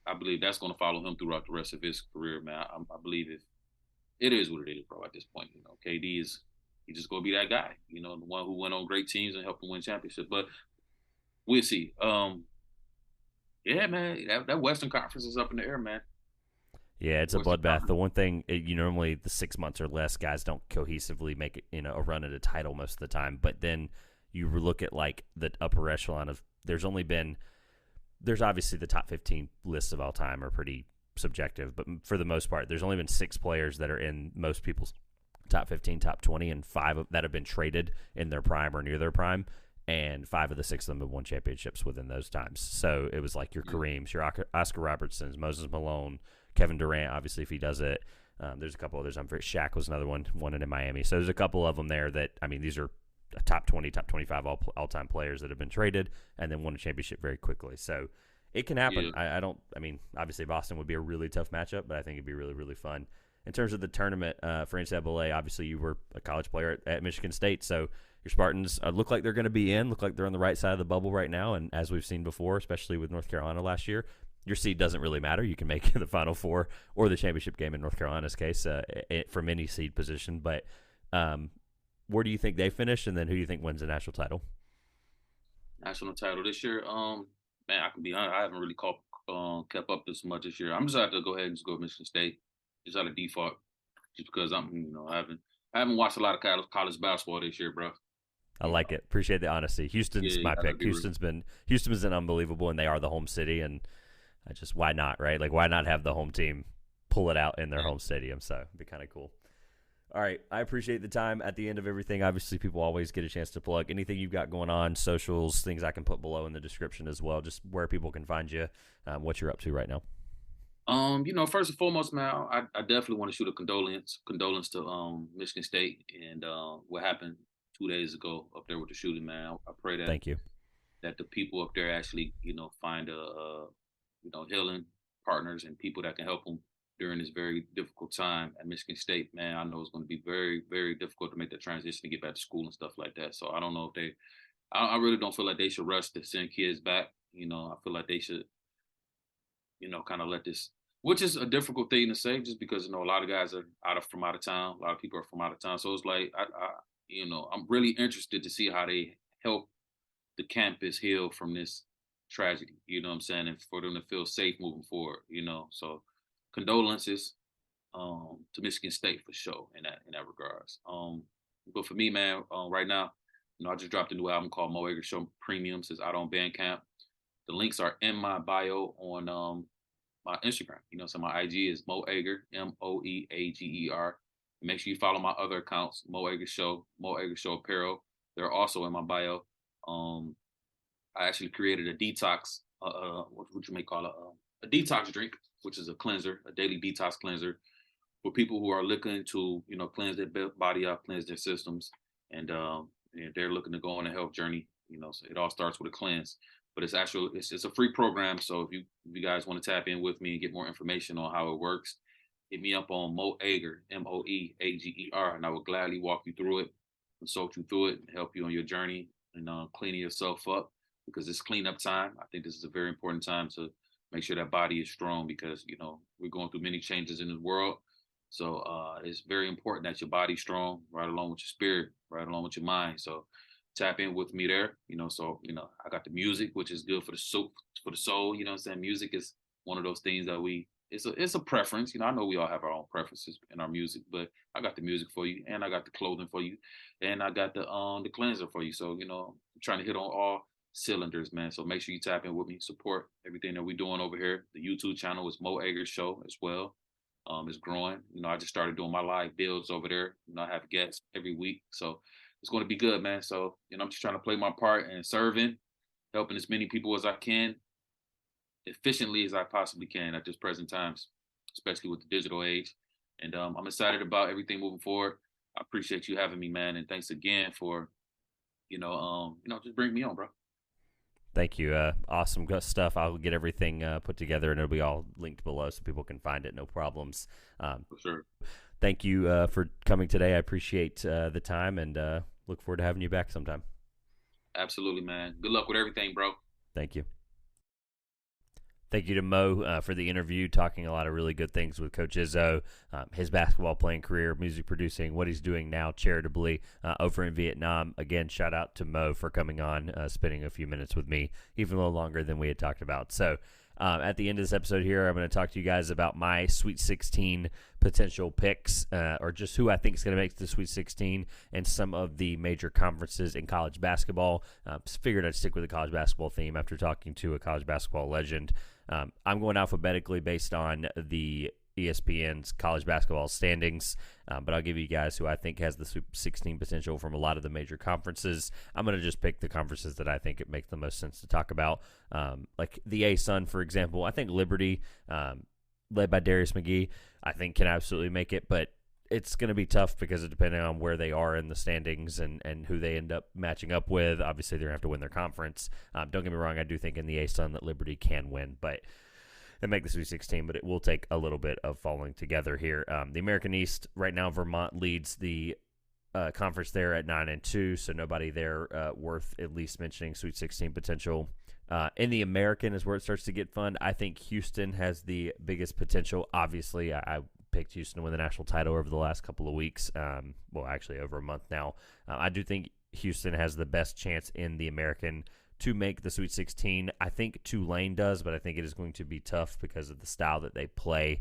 I believe that's going to follow him throughout the rest of his career, man. I believe it is what it is, bro. At this point, KD is he's just going to be that guy, the one who went on great teams and helped them win championships. But we'll see. Yeah, man, that Western Conference is up in the air, man. Yeah, it's a Western bloodbath. The Conference. one thing, normally the 6 months or less, guys don't cohesively make it, a run at a title most of the time. But then you look at like the upper echelon of, there's obviously the top 15 lists of all time are pretty subjective, but for the most part, there's only been 6 players that are in most people's top 15, top 20, and 5 that have been traded in their prime or near their prime. And 5 of the 6 of them have won championships within those times. So it was like your Kareems, your Oscar Robertsons, Moses Malone, Kevin Durant, obviously, if he does it. There's a couple others. Shaq was another one, won it in Miami. So there's a couple of them there that, these are top 20, top 25 all-time players that have been traded and then won a championship very quickly. So it can happen. Yeah. Obviously Boston would be a really tough matchup, but I think it'd be really, really fun. In terms of the tournament for NCAA, obviously you were a college player at Michigan State, so your Spartans look like they're going to be in, look like they're on the right side of the bubble right now, and as we've seen before, especially with North Carolina last year, your seed doesn't really matter. You can make the Final Four or the championship game in North Carolina's case from any seed position, but where do you think they finish, and then who do you think wins the national title? National title this year. Man, I can be honest. I haven't really kept up this much this year. I'm just have to go ahead and just go with Michigan State, just out of default, just because I haven't watched a lot of college basketball this year, bro. I like it. Appreciate the honesty. Houston's Yeah, my I gotta pick. be real. Houston's been unbelievable, and they are the home city, and why not, right? Like, why not have the home team pull it out in their home stadium? So it'd be kind of cool. All right, I appreciate the time. At the end of everything, obviously, people always get a chance to plug anything you've got going on, socials, things I can put below in the description as well, just where people can find you, what you're up to right now. First and foremost, man, I definitely want to shoot a condolence to Michigan State and what happened 2 days ago up there with the shooting, man. I pray Thank you. that the people up there actually, find healing partners and people that can help them during this very difficult time at Michigan State. Man, I know it's going to be very, very difficult to make the transition to get back to school and stuff like that. So I don't know if I really don't feel like they should rush to send kids back. I feel like they should, kind of let this, which is a difficult thing to say, just because a lot of guys are from out of town. A lot of people are from out of town, so it's like I'm really interested to see how they help the campus heal from this tragedy. You know what I'm saying, and for them to feel safe moving forward. So condolences to Michigan State for sure in that regards. But for me, man, right now, I just dropped a new album called Mo Ager Show Premiums. It's out on Bandcamp. The links are in my bio on my Instagram. So my IG is Mo Ager, Moeager. Make sure you follow my other accounts, Mo Ager Show, Mo Ager Show Apparel. They're also in my bio. I actually created a detox, what you may call a detox drink, which is a cleanser, a daily detox cleanser for people who are looking to, cleanse their body out, cleanse their systems, and they're looking to go on a health journey. So it all starts with a cleanse. But it's a free program. So if you guys want to tap in with me and get more information on how it works, hit me up on Mo Ager, Moeager, and I will gladly walk you through it, consult you through it, and help you on your journey and cleaning yourself up, because it's cleanup time. I think this is a very important time to make sure that body is strong, because we're going through many changes in the world. So it's very important that your body's strong, right along with your spirit, right along with your mind. So tap in with me there. I got the music, which is good for the soul. For the soul, what I'm saying. Music is one of those things that it's a preference. I know we all have our own preferences in our music, but I got the music for you, and I got the clothing for you, and I got the cleanser for you. So I'm trying to hit on all cylinders, man. So make sure you tap in with me, support everything that we're doing over here. The YouTube channel is Mo Ager Show as well. It's growing. I just started doing my live builds over there. I have guests every week, so it's going to be good, man. So I'm just trying to play my part and serving, helping as many people as I can, efficiently as I possibly can at this present times, especially with the digital age. And I'm excited about everything moving forward. I appreciate you having me, man, and thanks again for just bring me on, bro. Thank you. Awesome stuff. I'll get everything put together, and it'll be all linked below so people can find it. No problems. For sure. Thank you for coming today. I appreciate the time, and look forward to having you back sometime. Absolutely, man. Good luck with everything, bro. Thank you. Thank you to Mo for the interview, talking a lot of really good things with Coach Izzo, his basketball playing career, music producing, what he's doing now charitably over in Vietnam. Again, shout out to Mo for coming on, spending a few minutes with me, even a little longer than we had talked about. So at the end of this episode here, I'm going to talk to you guys about my Sweet 16 potential picks, or just who I think is going to make the Sweet 16 and some of the major conferences in college basketball. Figured I'd stick with the college basketball theme after talking to a college basketball legend. I'm going alphabetically based on the ESPN's college basketball standings, but I'll give you guys who I think has the Sweet 16 potential from a lot of the major conferences. I'm going to just pick the conferences that I think it makes the most sense to talk about. Like the A-Sun, for example. I think Liberty, led by Darius McGee, I think can absolutely make it, but it's going to be tough because it depending on where they are in the standings and who they end up matching up with. Obviously, they're going to have to win their conference. Don't get me wrong, I do think in the A-Sun that Liberty can win, but and make the Sweet 16, but it will take a little bit of falling together here. The American East, right now, Vermont leads the conference there at 9-2, so nobody there worth at least mentioning Sweet 16 potential. In the American is where it starts to get fun. I think Houston has the biggest potential. Obviously, I picked Houston to win the national title over the last couple of weeks. Well, actually over a month now. I do think Houston has the best chance in the American to make the Sweet 16. I think Tulane does, but I think it is going to be tough because of the style that they play.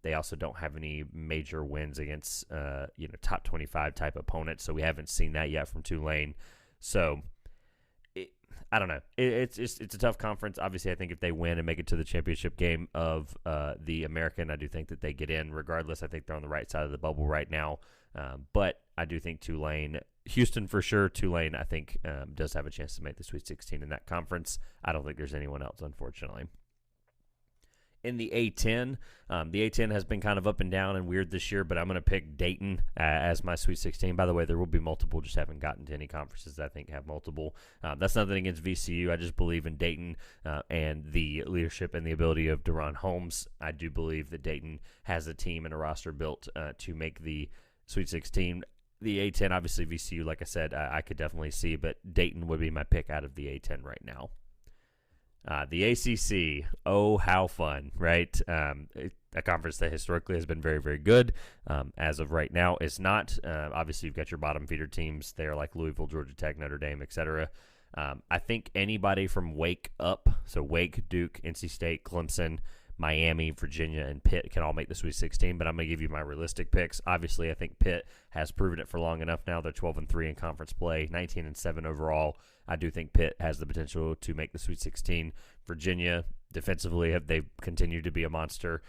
They also don't have any major wins against top 25 type opponents, so we haven't seen that yet from Tulane. So I don't know. It's a tough conference. Obviously, I think if they win and make it to the championship game of the American, I do think that they get in. Regardless, I think they're on the right side of the bubble right now. But I do think Tulane, Houston for sure, Tulane I think does have a chance to make the Sweet 16 in that conference. I don't think there's anyone else, unfortunately. In the A-10, the A-10 has been kind of up and down and weird this year, but I'm going to pick Dayton as my Sweet 16. By the way, there will be multiple, just haven't gotten to any conferences that I think have multiple. That's nothing against VCU. I just believe in Dayton and the leadership and the ability of Deron Holmes. I do believe that Dayton has a team and a roster built to make the Sweet 16. The A-10, obviously VCU, like I said, I could definitely see, but Dayton would be my pick out of the A-10 right now. The ACC, oh, how fun, right? A conference that historically has been very, very good. As of right now, it's not. Obviously, you've got your bottom feeder teams there like Louisville, Georgia Tech, Notre Dame, etc. I think anybody from Wake up, so Wake, Duke, NC State, Clemson, Miami, Virginia, and Pitt can all make the Sweet 16, but I'm going to give you my realistic picks. Obviously, I think Pitt has proven it for long enough now. They're 12-3 in conference play, 19-7 overall. I do think Pitt has the potential to make the Sweet 16. Virginia, defensively, they continued to be a monster.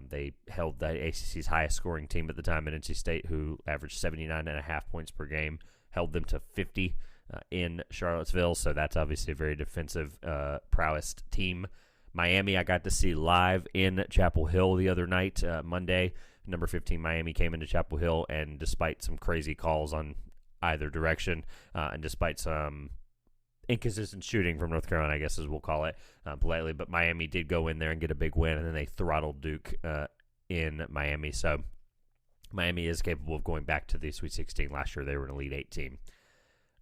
They held the ACC's highest scoring team at the time at NC State, who averaged 79.5 points per game, held them to 50 in Charlottesville, so that's obviously a very defensive prowess team. Miami, I got to see live in Chapel Hill the other night, Monday. Number 15 Miami came into Chapel Hill, and despite some crazy calls on either direction, and despite some inconsistent shooting from North Carolina, I guess as we'll call it politely, but Miami did go in there and get a big win, and then they throttled Duke in Miami. So Miami is capable of going back to the Sweet 16. Last year they were an Elite 8 team.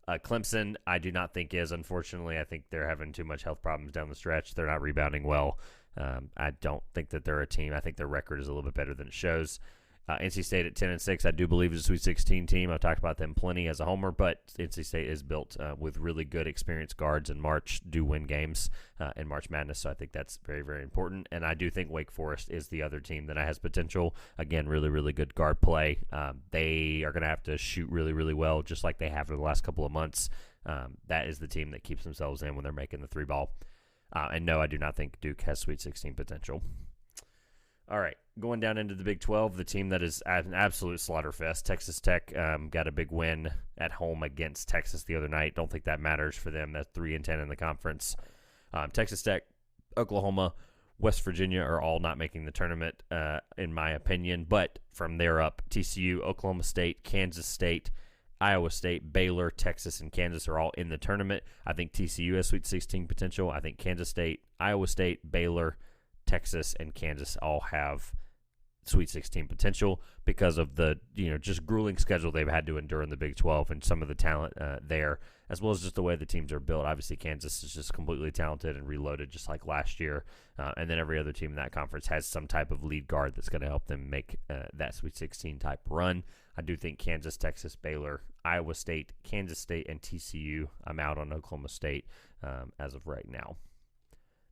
Clemson, I do not think is, unfortunately. I think they're having too much health problems down the stretch. They're not rebounding well. I don't think that they're a team. I think their record is a little bit better than it shows. NC State at 10-6, I do believe is a Sweet 16 team. I've talked about them plenty as a homer, but NC State is built with really good experienced guards, and March do win games in March Madness, so I think that's very, very important. And I do think Wake Forest is the other team that has potential. Again, really, really good guard play. They are going to have to shoot really, really well, just like they have in the last couple of months. That is the team that keeps themselves in when they're making the three ball. And no, I do not think Duke has Sweet 16 potential. All right, going down into the Big 12, the team that is an absolute slaughterfest. Texas Tech got a big win at home against Texas the other night. Don't think that matters for them. That's 3-10 in the conference. Texas Tech, Oklahoma, West Virginia are all not making the tournament, in my opinion. But from there up, TCU, Oklahoma State, Kansas State, Iowa State, Baylor, Texas, and Kansas are all in the tournament. I think TCU has Sweet 16 potential. I think Kansas State, Iowa State, Baylor, Texas, and Kansas all have Sweet 16 potential because of the just grueling schedule they've had to endure in the Big 12 and some of the talent there, as well as just the way the teams are built. Obviously, Kansas is just completely talented and reloaded just like last year, and then every other team in that conference has some type of lead guard that's going to help them make that Sweet 16 type run. I do think Kansas, Texas, Baylor, Iowa State, Kansas State, and TCU. I'm out on Oklahoma State as of right now.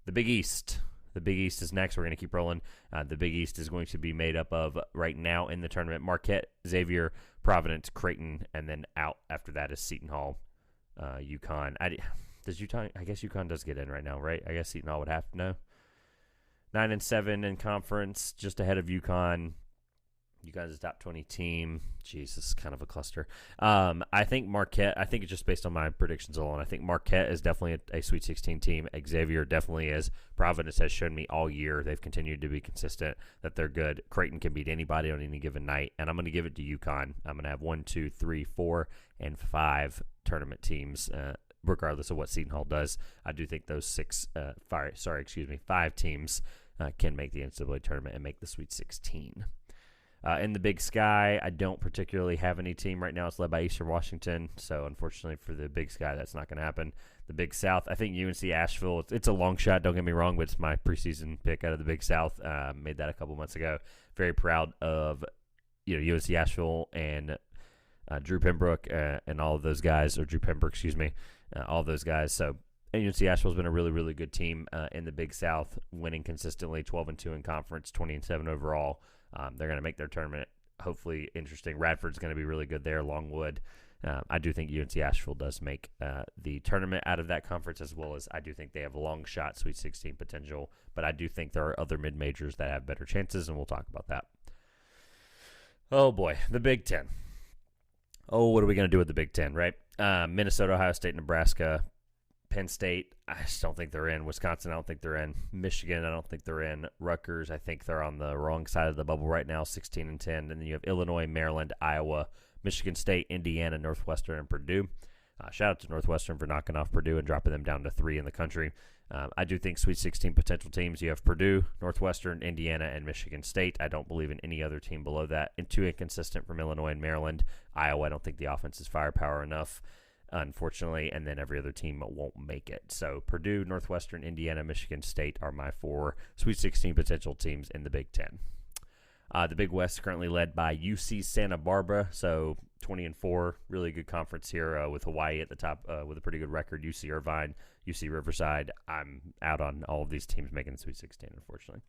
The Big East. The Big East is next. We're going to keep rolling. The Big East is going to be made up of, right now in the tournament, Marquette, Xavier, Providence, Creighton, and then out after that is Seton Hall, UConn. Does UConn? I guess UConn does get in right now, right? I guess Seton Hall would have to know. 9-7 in conference, just ahead of UConn. You guys' top 20 team. Jeez, this is kind of a cluster. I think Marquette, I think it's just based on my predictions alone. I think Marquette is definitely a Sweet 16 team. Xavier definitely is. Providence has shown me all year. They've continued to be consistent, that they're good. Creighton can beat anybody on any given night. And I'm going to give it to UConn. I'm going to have 1, 2, 3, 4, and 5 tournament teams, regardless of what Seton Hall does. I do think those 5 teams can make the NCAA tournament and make the Sweet 16. In the Big Sky, I don't particularly have any team right now. It's led by Eastern Washington, so unfortunately for the Big Sky, that's not going to happen. The Big South, I think UNC Asheville, it's a long shot, don't get me wrong, but it's my preseason pick out of the Big South. Made that a couple months ago. Very proud of UNC Asheville and Drew Pembroke and all of those guys, or Drew Pembroke, all of those guys. So UNC Asheville's been a really, really good team in the Big South, winning consistently, 12-2 in conference, 20-7 overall. They're going to make their tournament hopefully interesting. Radford's going to be really good there. Longwood. I do think UNC Asheville does make the tournament out of that conference, as well as I do think they have a long shot Sweet 16 potential. But I do think there are other mid-majors that have better chances, and we'll talk about that. Oh, boy. The Big Ten. Oh, what are we going to do with the Big Ten, right? Minnesota, Ohio State, Nebraska, Penn State, I just don't think they're in. Wisconsin, I don't think they're in. Michigan, I don't think they're in. Rutgers, I think they're on the wrong side of the bubble right now, 16-10. And then you have Illinois, Maryland, Iowa, Michigan State, Indiana, Northwestern, and Purdue. Shout out to Northwestern for knocking off Purdue and dropping them down to 3 in the country. I do think Sweet 16 potential teams, you have Purdue, Northwestern, Indiana, and Michigan State. I don't believe in any other team below that. And too inconsistent from Illinois and Maryland. Iowa, I don't think the offense is firepower enough, unfortunately, and then every other team won't make it. So Purdue, Northwestern, Indiana, Michigan State are my 4 Sweet 16 potential teams in the Big Ten. The Big West currently led by UC Santa Barbara, so 20-4, really good conference here with Hawaii at the top with a pretty good record. UC Irvine, UC Riverside. I'm out on all of these teams making the Sweet 16, unfortunately.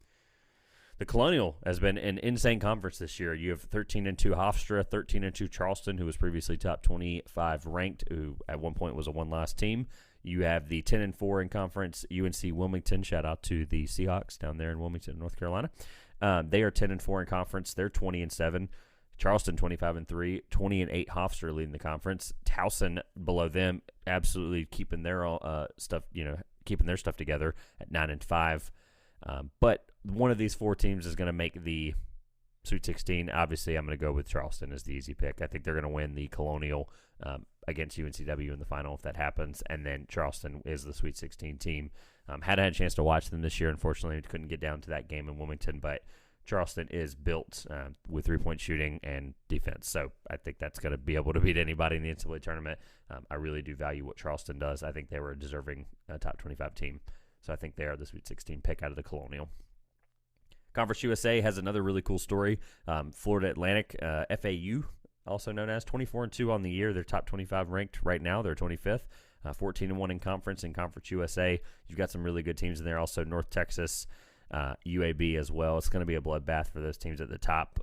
The Colonial has been an insane conference this year. You have 13-2 Hofstra, 13-2 Charleston, who was previously top 25 ranked, who at one point was a one-loss team. You have the 10-4 in conference, UNC Wilmington. Shout out to the Seahawks down there in Wilmington, North Carolina. They are 10-4 in conference. They're 20-7. Charleston 25-3, 20-8 Hofstra leading the conference. Towson below them, absolutely keeping their stuff, keeping their stuff together at 9-5. But one of these 4 teams is going to make the Sweet 16. Obviously, I'm going to go with Charleston as the easy pick. I think they're going to win the Colonial against UNCW in the final if that happens, and then Charleston is the Sweet 16 team. Had a chance to watch them this year. Unfortunately, couldn't get down to that game in Wilmington, but Charleston is built with three-point shooting and defense, so I think that's going to be able to beat anybody in the NCAA tournament. I really do value what Charleston does. I think they were a deserving top 25 team, so I think they are the Sweet 16 pick out of the Colonial. Conference USA has another really cool story. Florida Atlantic, FAU, also known as 24-2 on the year. They're top 25 ranked right now. They're 25th. 14-1 in Conference USA. You've got some really good teams in there. Also North Texas, UAB as well. It's going to be a bloodbath for those teams at the top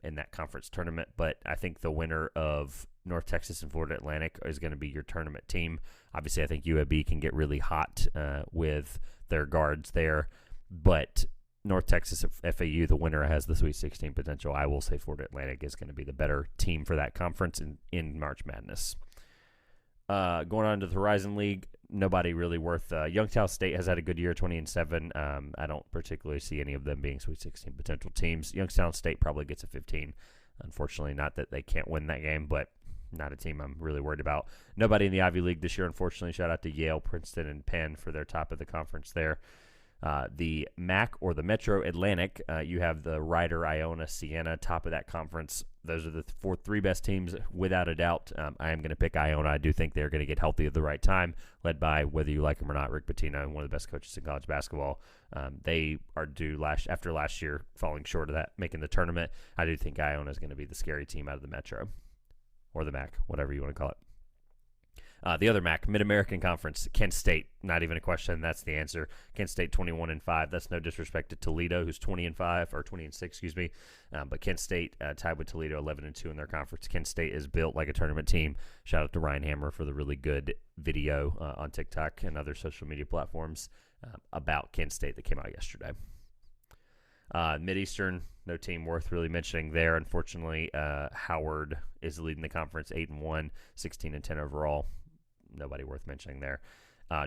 in that conference tournament. But I think the winner of North Texas and Florida Atlantic is going to be your tournament team. Obviously, I think UAB can get really hot with their guards there. But North Texas FAU, the winner, has the Sweet 16 potential. I will say Florida Atlantic is going to be the better team for that conference in March Madness. Going on to the Horizon League, nobody really worth. Youngstown State has had a good year, 20-7. I don't particularly see any of them being Sweet 16 potential teams. Youngstown State probably gets a 15. Unfortunately, not that they can't win that game, but not a team I'm really worried about. Nobody in the Ivy League this year, unfortunately. Shout out to Yale, Princeton, and Penn for their top of the conference there. The MAC or the Metro Atlantic, you have the Ryder, Iona, Siena, top of that conference. Those are the three best teams without a doubt. I am going to pick Iona. I do think they're going to get healthy at the right time, led by, whether you like him or not, Rick Pitino, one of the best coaches in college basketball. They are due after last year falling short of that, making the tournament. I do think Iona is going to be the scary team out of the Metro or the MAC, whatever you want to call it. The other MAC, Mid-American Conference, Kent State, not even a question. That's the answer. Kent State 21-5. That's no disrespect to Toledo, who's 20-5 or 20-6, excuse me. But Kent State tied with Toledo 11-2 in their conference. Kent State is built like a tournament team. Shout out to Ryan Hammer for the really good video on TikTok and other social media platforms about Kent State that came out yesterday. Mid-Eastern, no team worth really mentioning there. Unfortunately, Howard is leading the conference 8-1, 16-10 overall. Nobody worth mentioning there.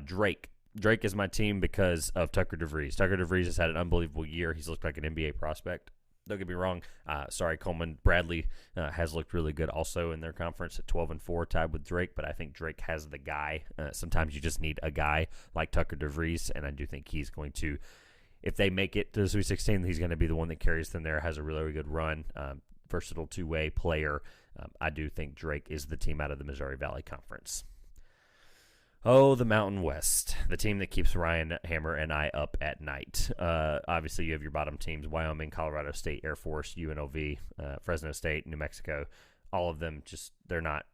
Drake is my team because of Tucker DeVries. Tucker DeVries has had an unbelievable year. He's looked like an NBA prospect. Don't get me wrong. Coleman Bradley has looked really good also in their conference at 12-4, tied with Drake. But I think Drake has the guy. Sometimes you just need a guy like Tucker DeVries, and I do think he's going to, if they make it to the Sweet 16, he's going to be the one that carries them there, has a really, really good run, versatile two-way player. I do think Drake is the team out of the Missouri Valley Conference. Oh, the Mountain West, the team that keeps Ryan Hammer and I up at night. Obviously, you have your bottom teams, Wyoming, Colorado State, Air Force, UNLV, Fresno State, New Mexico. All of them they're not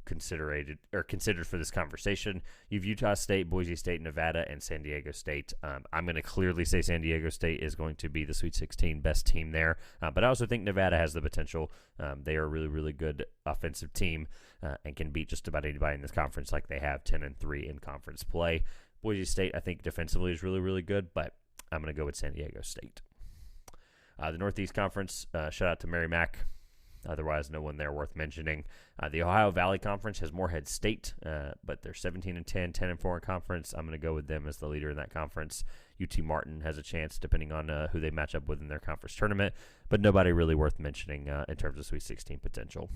considered for this conversation. You've Utah State, Boise State, Nevada, and San Diego State. I'm going to clearly say San Diego State is going to be the Sweet 16 best team there, but I also think Nevada has the potential. They are a really, really good offensive team and can beat just about anybody in this conference, like they have 10-3 in conference play. Boise State, I think defensively is really, really good, but I'm going to go with San Diego State. The Northeast Conference, shout out to Mary Mack. Otherwise, no one there worth mentioning. The Ohio Valley Conference has Morehead State, but they're 17-10, 10-4 in conference. I'm going to go with them as the leader in that conference. UT Martin has a chance, depending on who they match up with in their conference tournament, but nobody really worth mentioning in terms of Sweet 16 potential.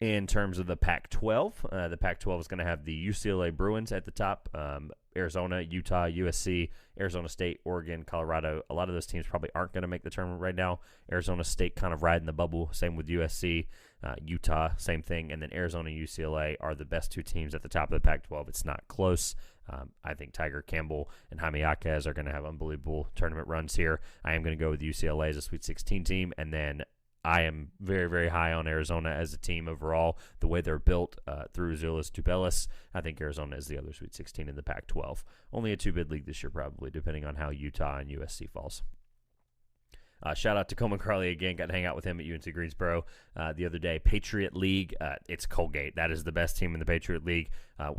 In terms of the Pac-12, the Pac-12 is going to have the UCLA Bruins at the top, Arizona, Utah, USC, Arizona State, Oregon, Colorado. A lot of those teams probably aren't going to make the tournament right now. Arizona State kind of riding the bubble, same with USC. Utah, same thing. And then Arizona and UCLA are the best two teams at the top of the Pac-12. It's not close. I think Tiger Campbell and Jaime Jaquez are going to have unbelievable tournament runs here. I am going to go with UCLA as a Sweet 16 team, and then I am very, very high on Arizona as a team overall. The way they're built through Zulis Tubelis, I think Arizona is the other Sweet 16 in the Pac-12. Only a two-bid league this year probably, depending on how Utah and USC falls. Shout out to Coleman Crawley again. Got to hang out with him at UNC Greensboro the other day. Patriot League, it's Colgate. That is the best team in the Patriot League.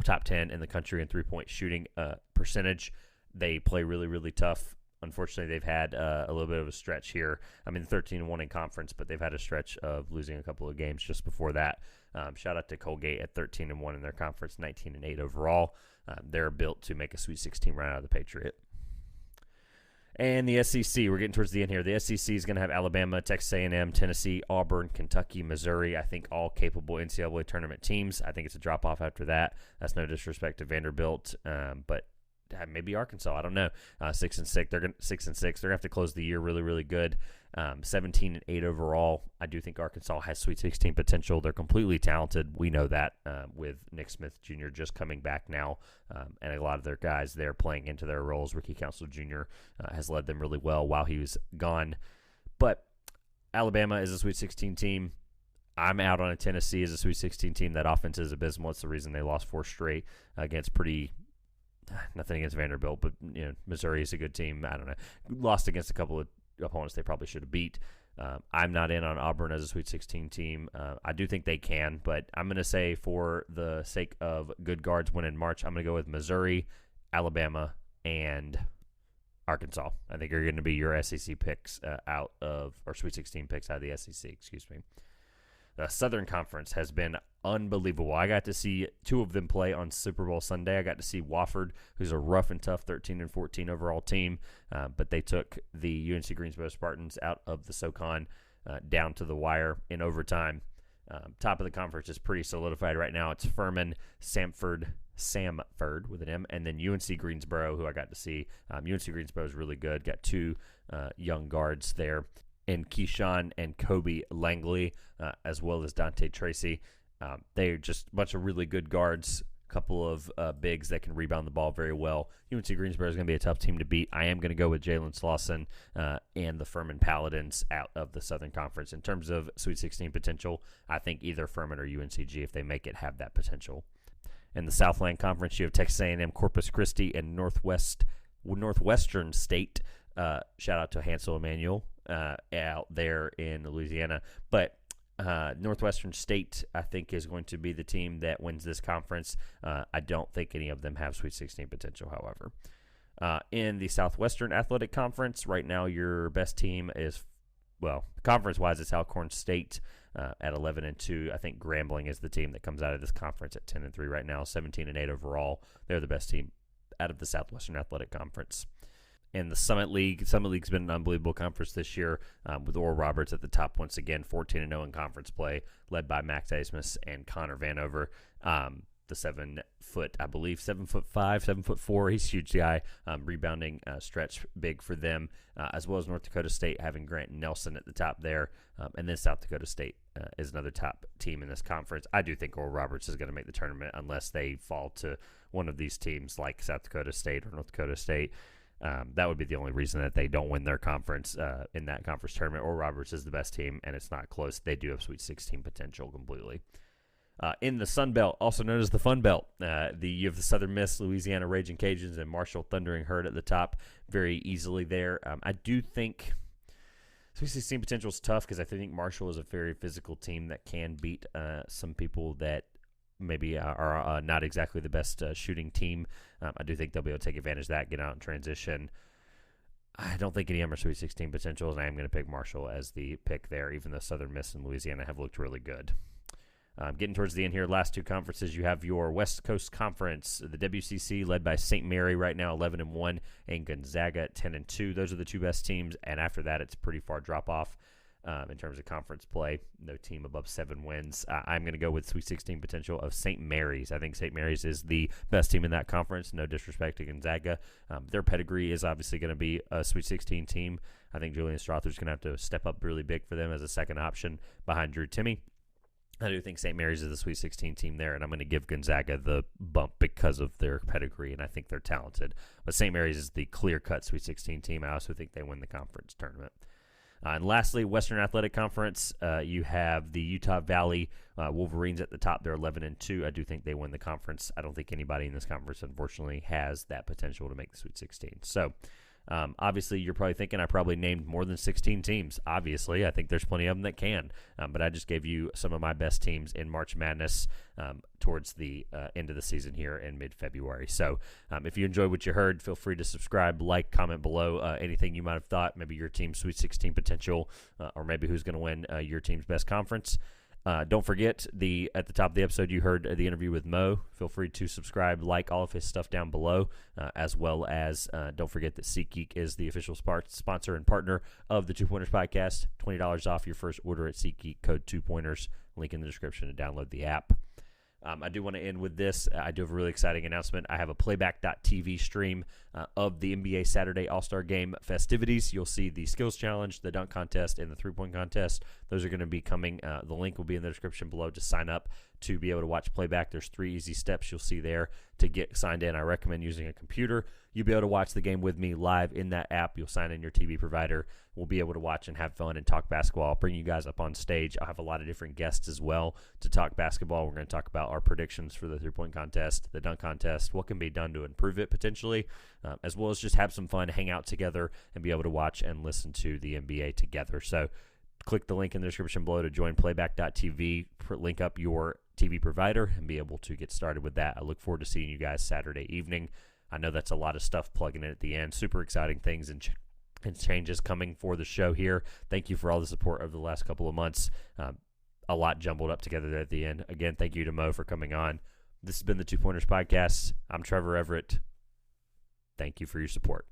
Top 10 in the country in three-point shooting percentage. They play really, really tough. Unfortunately, they've had a little bit of a stretch here. I mean, 13-1 in conference, but they've had a stretch of losing a couple of games just before that. Shout out to Colgate at 13-1 in their conference, 19-8 overall. They're built to make a Sweet 16 run out of the Patriot. And the SEC, we're getting towards the end here. The SEC is going to have Alabama, Texas A&M, Tennessee, Auburn, Kentucky, Missouri. I think all capable NCAA tournament teams. I think it's a drop-off after that. That's no disrespect to Vanderbilt, but maybe Arkansas. I don't know. 6-6. They're 6-6. They're gonna have to close the year really, really good. 17-8 overall. I do think Arkansas has Sweet 16 potential. They're completely talented. We know that with Nick Smith Jr. just coming back now, and a lot of their guys there playing into their roles. Ricky Council Jr. Has led them really well while he was gone. But Alabama is a Sweet 16 team. I'm out on a Tennessee as a Sweet 16 team. That offense is abysmal. It's the reason they lost 4 straight against nothing against Vanderbilt, but Missouri is a good team. I don't know. Lost against a couple of opponents they probably should have beat. I'm not in on Auburn as a Sweet 16 team. I do think they can, but I'm going to say for the sake of good guards win in March, I'm going to go with Missouri, Alabama, and Arkansas. I think are going to be your SEC picks or Sweet 16 picks out of the SEC, excuse me. The Southern Conference has been unbelievable. I got to see 2 of them play on Super Bowl Sunday. I got to see Wofford, who's a rough and tough 13-14 overall team, but they took the UNC Greensboro Spartans out of the SoCon down to the wire in overtime. Top of the conference is pretty solidified right now. It's Furman, Samford, Samford with an M, and then UNC Greensboro, who I got to see. UNC Greensboro is really good. Got two young guards there, in Keyshawn and Kobe Langley, as well as Dante Tracy. They're just a bunch of really good guards, a couple of bigs that can rebound the ball very well. UNC Greensboro is going to be a tough team to beat. I am going to go with Jalen Slauson and the Furman Paladins out of the Southern Conference. In terms of Sweet 16 potential, I think either Furman or UNCG, if they make it, have that potential. In the Southland Conference, you have Texas A&M, Corpus Christi, and Northwestern State. Shout out to Hansel Emmanuel out there in Louisiana. But Northwestern State, I think, is going to be the team that wins this conference. I don't think any of them have Sweet 16 potential, however. In the Southwestern Athletic Conference, right now your best team is, well, conference-wise, it's Alcorn State at 11-2. I think Grambling is the team that comes out of this conference at 10-3 right now, 17-8 overall. They're the best team out of the Southwestern Athletic Conference. In the Summit League's been an unbelievable conference this year, with Oral Roberts at the top once again, 14-0 in conference play, led by Max Asmus and Connor Vanover. The 7'5", 7'4", he's a huge guy, rebounding stretch big for them, as well as North Dakota State having Grant Nelson at the top there, and then South Dakota State is another top team in this conference. I do think Oral Roberts is going to make the tournament unless they fall to one of these teams like South Dakota State or North Dakota State. That would be the only reason that they don't win their conference in that conference tournament. Oral Roberts is the best team, and it's not close. They do have Sweet 16 potential completely. In the Sun Belt, also known as the Fun Belt, you have the Southern Miss, Louisiana Raging Cajuns, and Marshall Thundering Herd at the top very easily there. I do think Sweet 16 potential is tough because I think Marshall is a very physical team that can beat some people that maybe are not exactly the best shooting team. I do think they'll be able to take advantage of that, get out in transition. I don't think any of them are Sweet 16 potentials, and I am going to pick Marshall as the pick there, even though Southern Miss and Louisiana have looked really good. Getting towards the end here, last two conferences, you have your West Coast Conference, the WCC, led by St. Mary right now, 11-1, and Gonzaga at 10-2. Those are the two best teams, and after that, it's pretty far drop-off in terms of conference play. No team above 7 wins. I'm going to go with Sweet 16 potential of St. Mary's. I think St. Mary's is the best team in that conference. No disrespect to Gonzaga. Their pedigree is obviously going to be a Sweet 16 team. I think Julian Strother's going to have to step up really big for them as a second option behind Drew Timme. I do think St. Mary's is the Sweet 16 team there, and I'm going to give Gonzaga the bump because of their pedigree, and I think they're talented. But St. Mary's is the clear-cut Sweet 16 team. I also think they win the conference tournament. And lastly, Western Athletic Conference, you have the Utah Valley Wolverines at the top. They're 11-2. I do think they win the conference. I don't think anybody in this conference, unfortunately, has that potential to make the Sweet 16. So, obviously, you're probably thinking I probably named more than 16 teams. Obviously, I think there's plenty of them that can. But I just gave you some of my best teams in March Madness towards the end of the season here in mid-February. So if you enjoyed what you heard, feel free to subscribe, like, comment below anything you might have thought, maybe your team's Sweet 16 potential, or maybe who's going to win your team's best conference. Don't forget, at the top of the episode, you heard the interview with Mo. Feel free to subscribe, like all of his stuff down below, as well as don't forget that SeatGeek is the official sponsor and partner of the 2-Pointers Podcast. $20 off your first order at SeatGeek, code 2-Pointers. Link in the description to download the app. I do want to end with this. I do have a really exciting announcement. I have a Playback.tv stream of the NBA Saturday All-Star Game festivities. You'll see the skills challenge, the dunk contest, and the three-point contest. Those are going to be coming. The link will be in the description below to sign up to be able to watch Playback. There's 3 easy steps you'll see there to get signed in. I recommend using a computer. You'll be able to watch the game with me live in that app. You'll sign in your TV provider. We'll be able to watch and have fun and talk basketball. I'll bring you guys up on stage. I'll have a lot of different guests as well to talk basketball. We're going to talk about our predictions for the three-point contest, the dunk contest, what can be done to improve it potentially, as well as just have some fun, hang out together, and be able to watch and listen to the NBA together. So click the link in the description below to join Playback.tv, link up your TV provider, and be able to get started with that. I look forward to seeing you guys Saturday evening. I know that's a lot of stuff plugging in at the end. Super exciting things and changes coming for the show here. Thank you for all the support over the last couple of months. A lot jumbled up together there at the end. Again, thank you to Mo for coming on. This has been the 2-Pointers Podcast. I'm Trevor Everett. Thank you for your support.